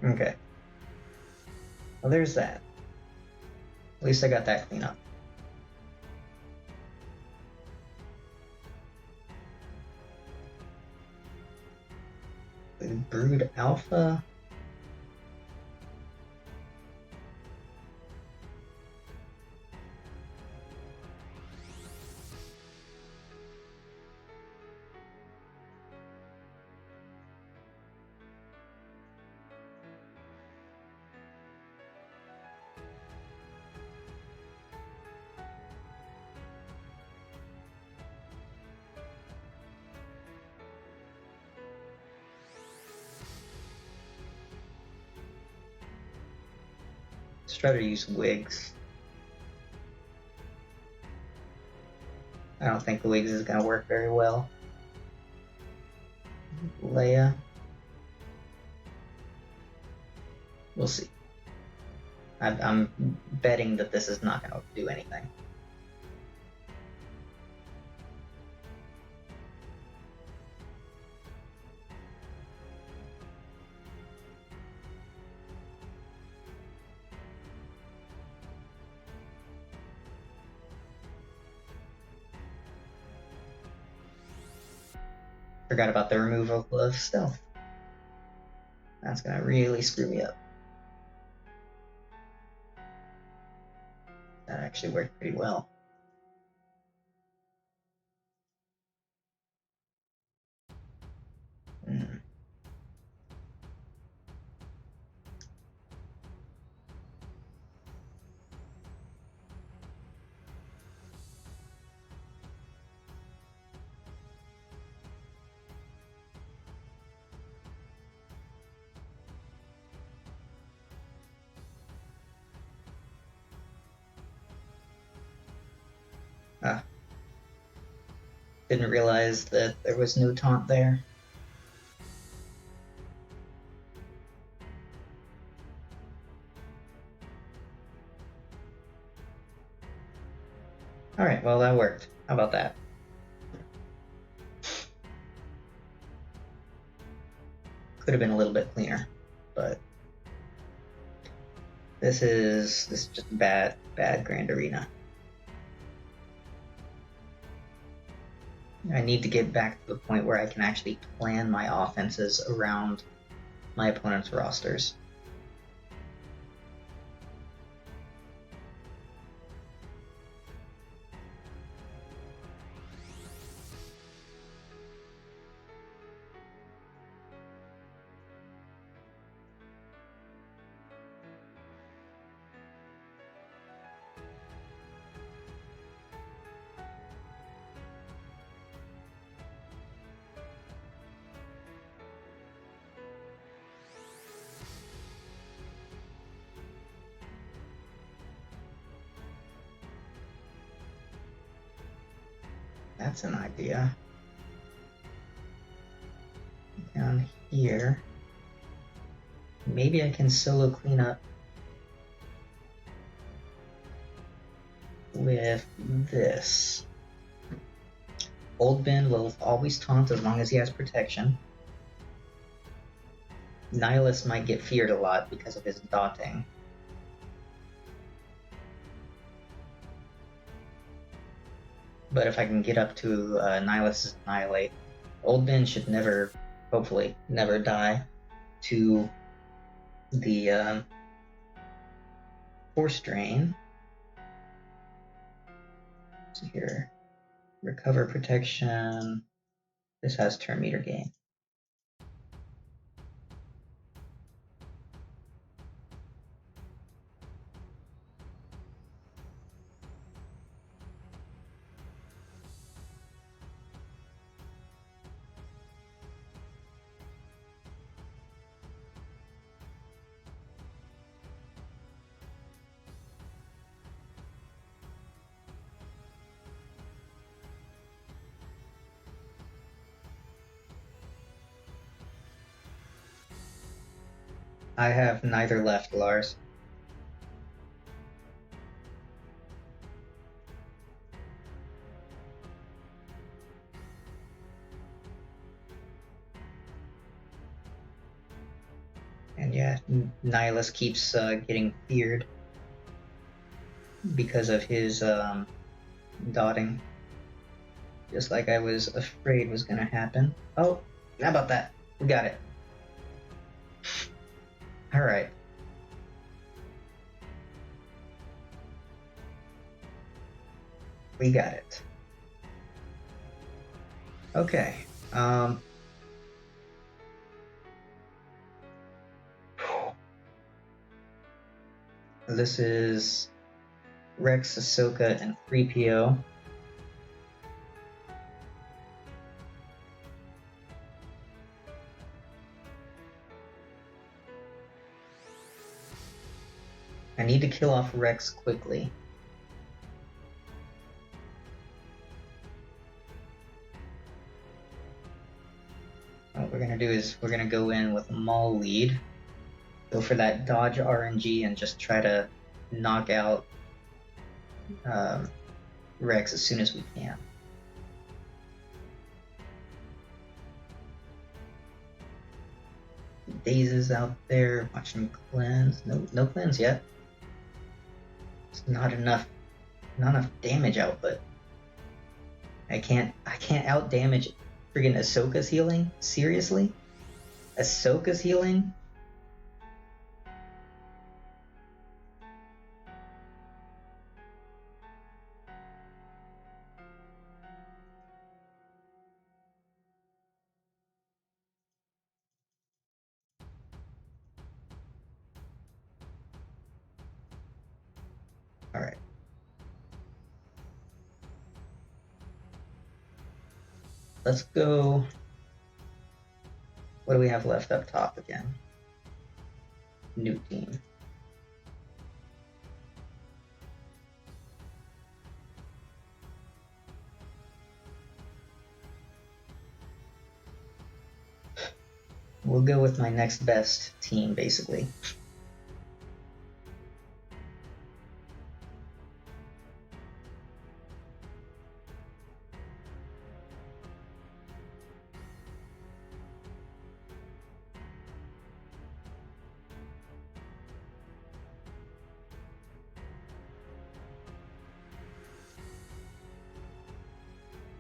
Okay. Well, there's that. At least I got that clean up. Brood Alpha. Let's try to use Wiggs. I don't think Wiggs is going to work very well. Leia. We'll see. I'm betting that this is not going to do anything. Forgot about the removal of stealth. That's gonna really screw me up. That actually worked pretty well. Didn't realize that there was no taunt there. Alright, well that worked. How about that? Could have been a little bit cleaner, but this is just bad Grand Arena. I need to get back to the point where I can actually plan my offenses around my opponent's rosters. That's an idea. Down here. Maybe I can solo clean up with this. Old Ben will always taunt as long as he has protection. Nihilis might get feared a lot because of his dotting. But if I can get up to Nihilis' Annihilate, Old Ben should never, hopefully, never die to the Force Drain. So here, recover protection. This has turn meter gain. I have neither left, Lars. And yeah, Nihilis keeps getting feared because of his dotting. Just like I was afraid was going to happen. Oh, how about that? We got it. Alright. We got it. Okay. This is Rex, Ahsoka, and 3PO. I need to kill off Rex quickly. What we're gonna do is we're gonna go in with a Maul lead, go for that dodge RNG, and just try to knock out Rex as soon as we can. Dazes out there, watch him cleanse. No cleanse yet. It's not enough damage output. I can't out damage Friggin' Ahsoka's healing? Seriously? Ahsoka's healing? Alright. Let's go. What do we have left up top again? New team. We'll go with my next best team, basically.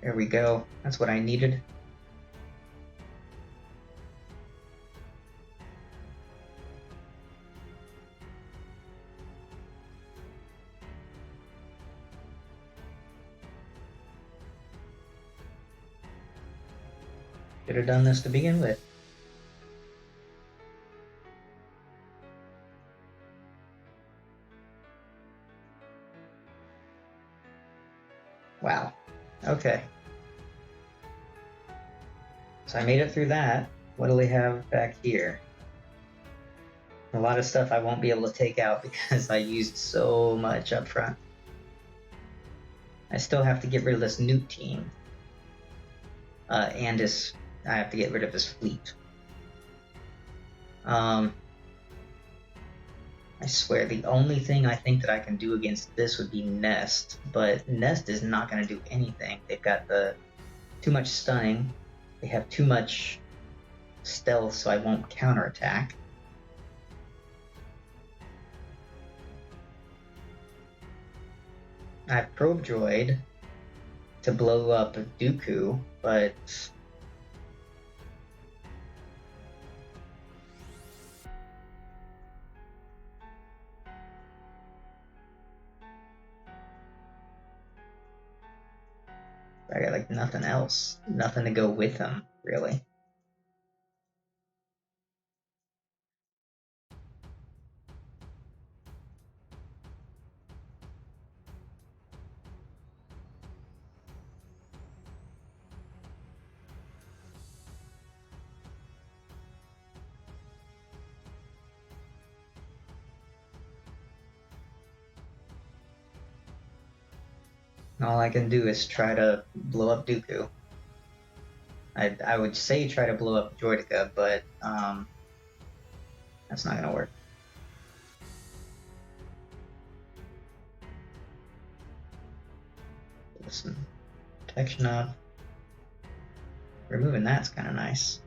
There we go. That's what I needed. Should have done this to begin with. Wow. Okay. So I made it through that. What do we have back here? A lot of stuff I won't be able to take out because I used so much up front. I still have to get rid of this Nute team. And I have to get rid of his fleet. I swear, the only thing I think that I can do against this would be Nest, but Nest is not going to do anything. They've got too much stunning. They have too much stealth, so I won't counterattack. I have Probe Droid to blow up Dooku, but I got like nothing else. Nothing to go with him, really. All I can do is try to blow up Dooku. I would say try to blow up Droideka, but that's not gonna work. Some protection up. Removing that's kind of nice.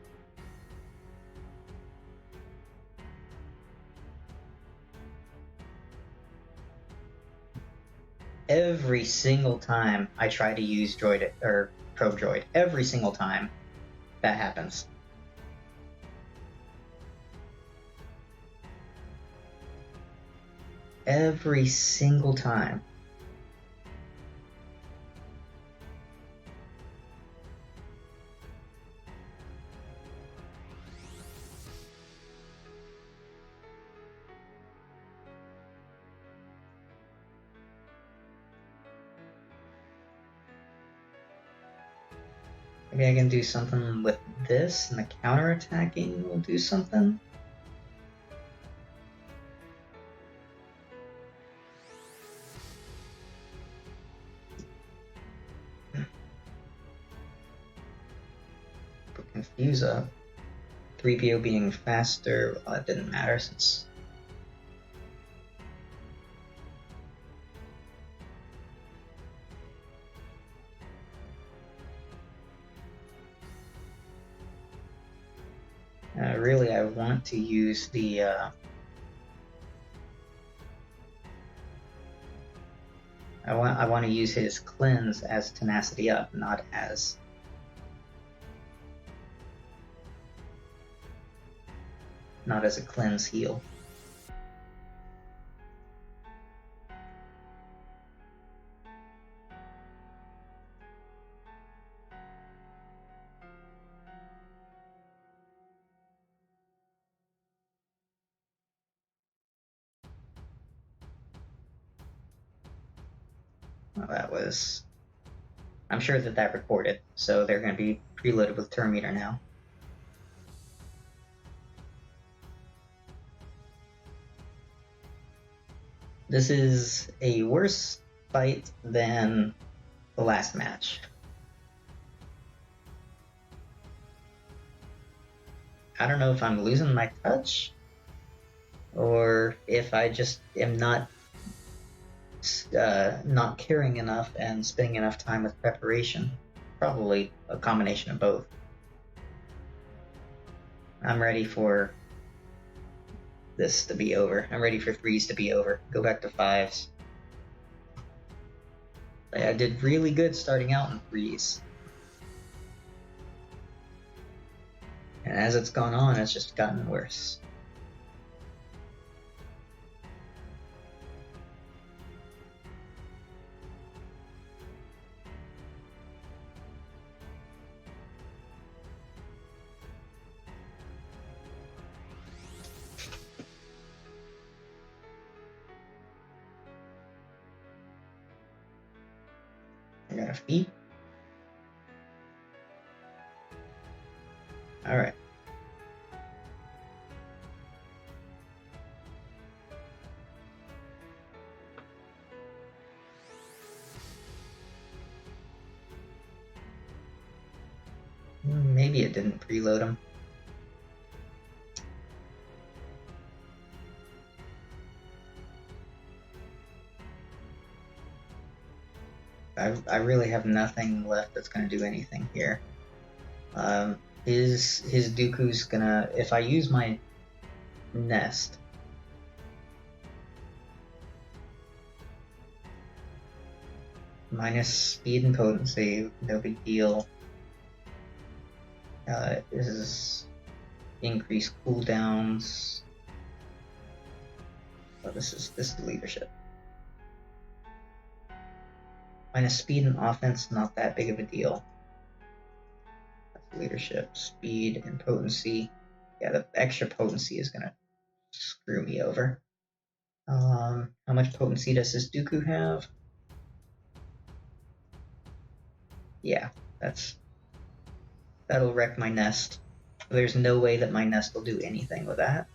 Every single time I try to use Droid or Probe Droid, every single time that happens. Every single time. Maybe I can do something with this, and the counterattacking will do something. Put Confuse up. 3PO being faster, well, it didn't matter since. Really, I want to use the I want to use his cleanse as tenacity up, not as not as a cleanse heal. Well, that was... I'm sure that recorded, so they're going to be preloaded with turn meter now. This is a worse fight than the last match. I don't know if I'm losing my touch, or if I just am not caring enough and spending enough time with preparation. Probably a combination of both. I'm ready for this to be over. I'm ready for 3s to be over. Go back to 5s. I did really good starting out in 3s. And as it's gone on, it's just gotten worse. I got a feat. Alright. Maybe it didn't preload them. I really have nothing left that's going to do anything here. His Dooku's gonna... If I use my nest... Minus speed and potency, no big deal. This is increased cooldowns. Oh, this is leadership. Minus speed and offense, not that big of a deal. That's leadership, speed, and potency. Yeah, the extra potency is gonna screw me over. How much potency does this Dooku have? Yeah, that'll wreck my nest. There's no way that my nest will do anything with that.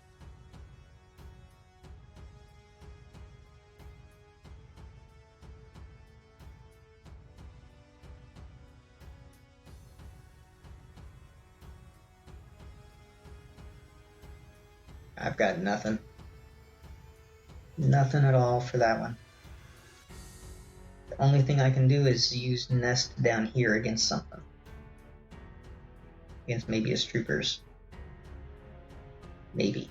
I've got nothing. Nothing at all for that one. The only thing I can do is use nest down here against something. Against maybe his troopers. Maybe.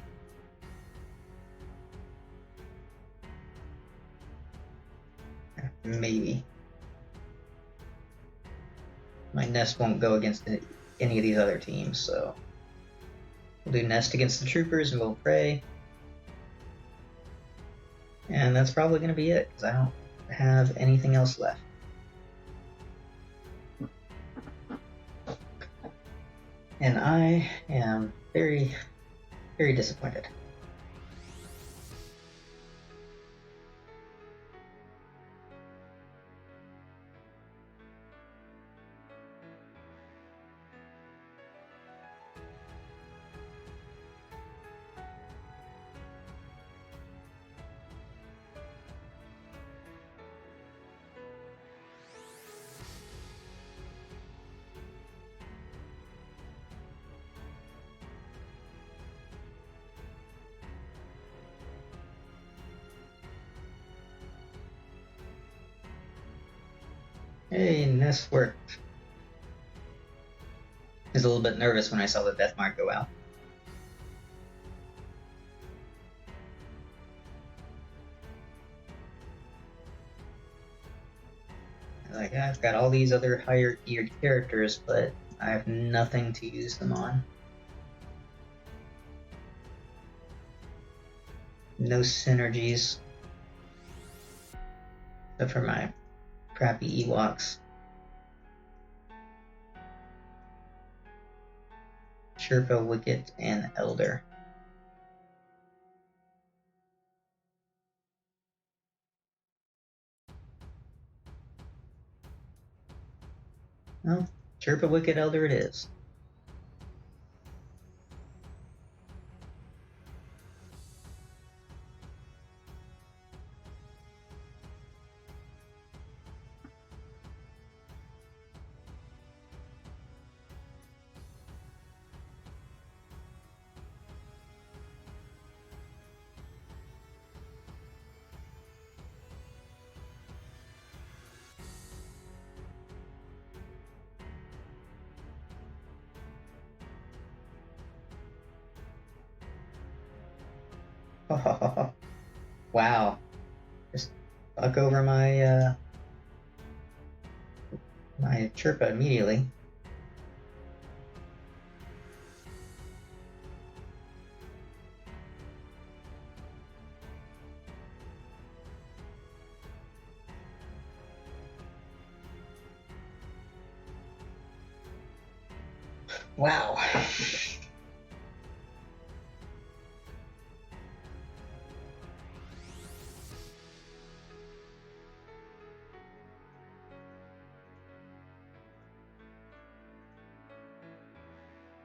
Maybe. My nest won't go against any of these other teams, so... We'll do nest against the troopers and we'll pray. And that's probably going to be it, because I don't have anything else left. And I am very, very disappointed. Hey, nest worked. I was a little bit nervous when I saw the death mark go out. Like, I've got all these other higher geared characters, but I have nothing to use them on. No synergies. Except for my crappy Ewoks. Sherpa, Wicket, and Elder. Well, Sherpa, Wicket, Elder it is. Wow. Just fuck over my my Chirpa immediately. Wow.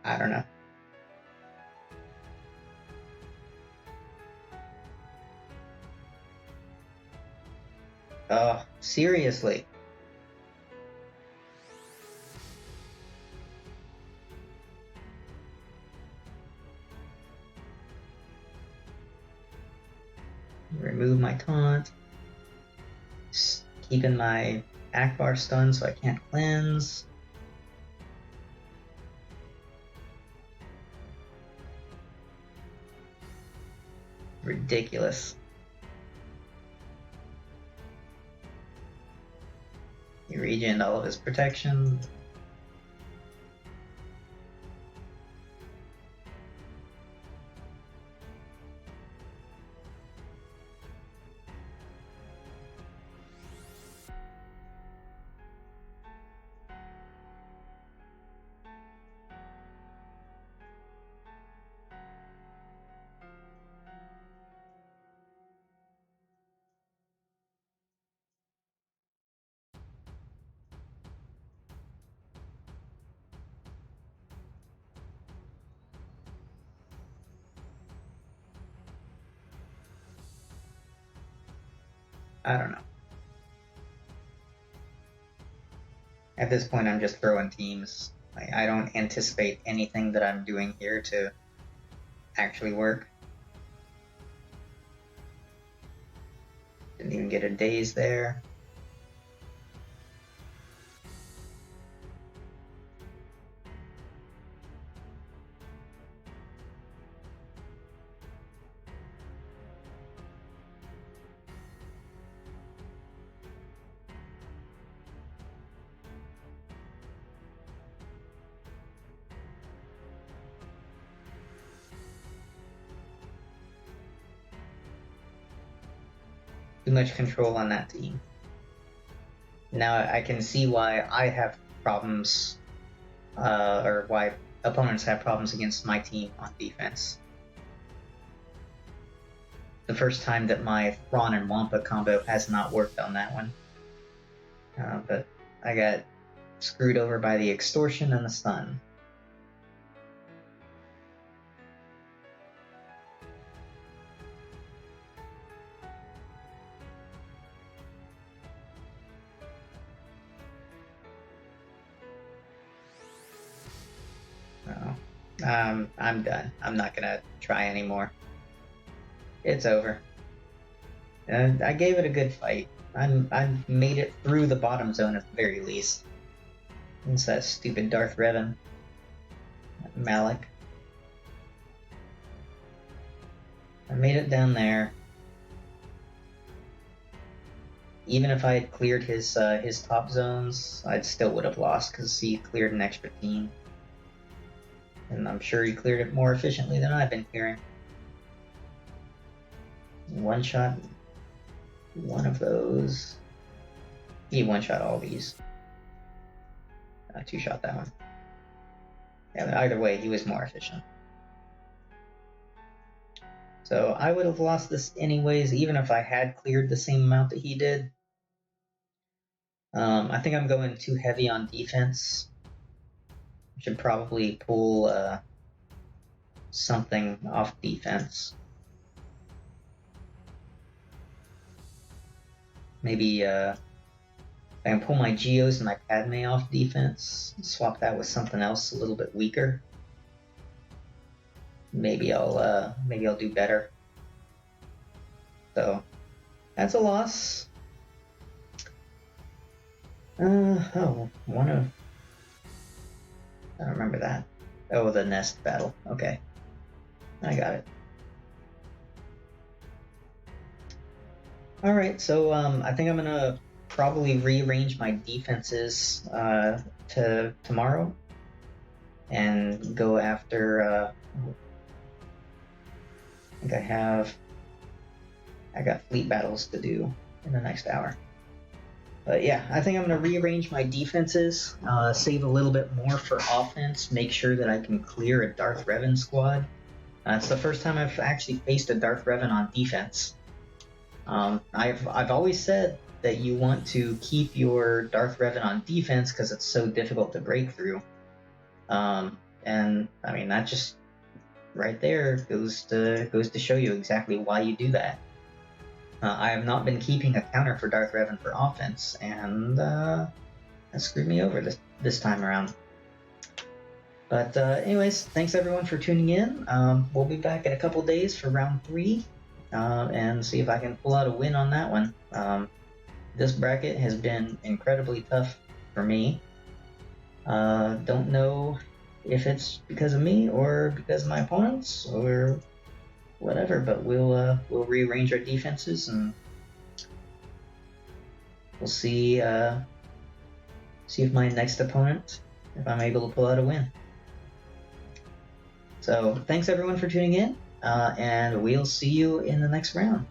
I don't know. Oh, seriously. Remove my taunt. Just keeping my Akbar stun so I can't cleanse. Ridiculous. He regened all of his protection. I don't know. At this point, I'm just throwing teams. I don't anticipate anything that I'm doing here to actually work. Didn't even get a daze there. Too much control on that team. Now I can see why I have problems, or why opponents have problems against my team on defense. The first time that my Thrawn and Wampa combo has not worked on that one. But I got screwed over by the extortion and the stun. I'm done. I'm not gonna try anymore. It's over. I gave it a good fight. I made it through the bottom zone at the very least. It's that stupid Darth Revan. Malak. I made it down there. Even if I had cleared his top zones, I still would have lost because he cleared an extra team. And I'm sure he cleared it more efficiently than I've been clearing. one-shot one of those. He one-shot all these. Two-shot that one. Yeah, either way, he was more efficient. So I would have lost this anyways, even if I had cleared the same amount that he did. I think I'm going too heavy on defense. Should probably pull something off defense. Maybe I can pull my geos and my Padme off defense, swap that with something else a little bit weaker. Maybe I'll do better. So that's a loss. I don't remember that. Oh, the nest battle. Okay, I got it. All right, so I think I'm gonna probably rearrange my defenses to tomorrow and go after. I think I got fleet battles to do in the next hour. But yeah, I think I'm going to rearrange my defenses, save a little bit more for offense, make sure that I can clear a Darth Revan squad. It's the first time I've actually faced a Darth Revan on defense. I've always said that you want to keep your Darth Revan on defense because it's so difficult to break through. And I mean, that just right there goes to show you exactly why you do that. I have not been keeping a counter for Darth Revan for offense, and that screwed me over this time around. But anyways, thanks everyone for tuning in. We'll be back in a couple days for round 3, and see if I can pull out a win on that one. This bracket has been incredibly tough for me. Don't know if it's because of me or because of my opponents or whatever, but we'll rearrange our defenses and we'll see if my next opponent, if I'm able to pull out a win. So thanks everyone for tuning in, and we'll see you in the next round.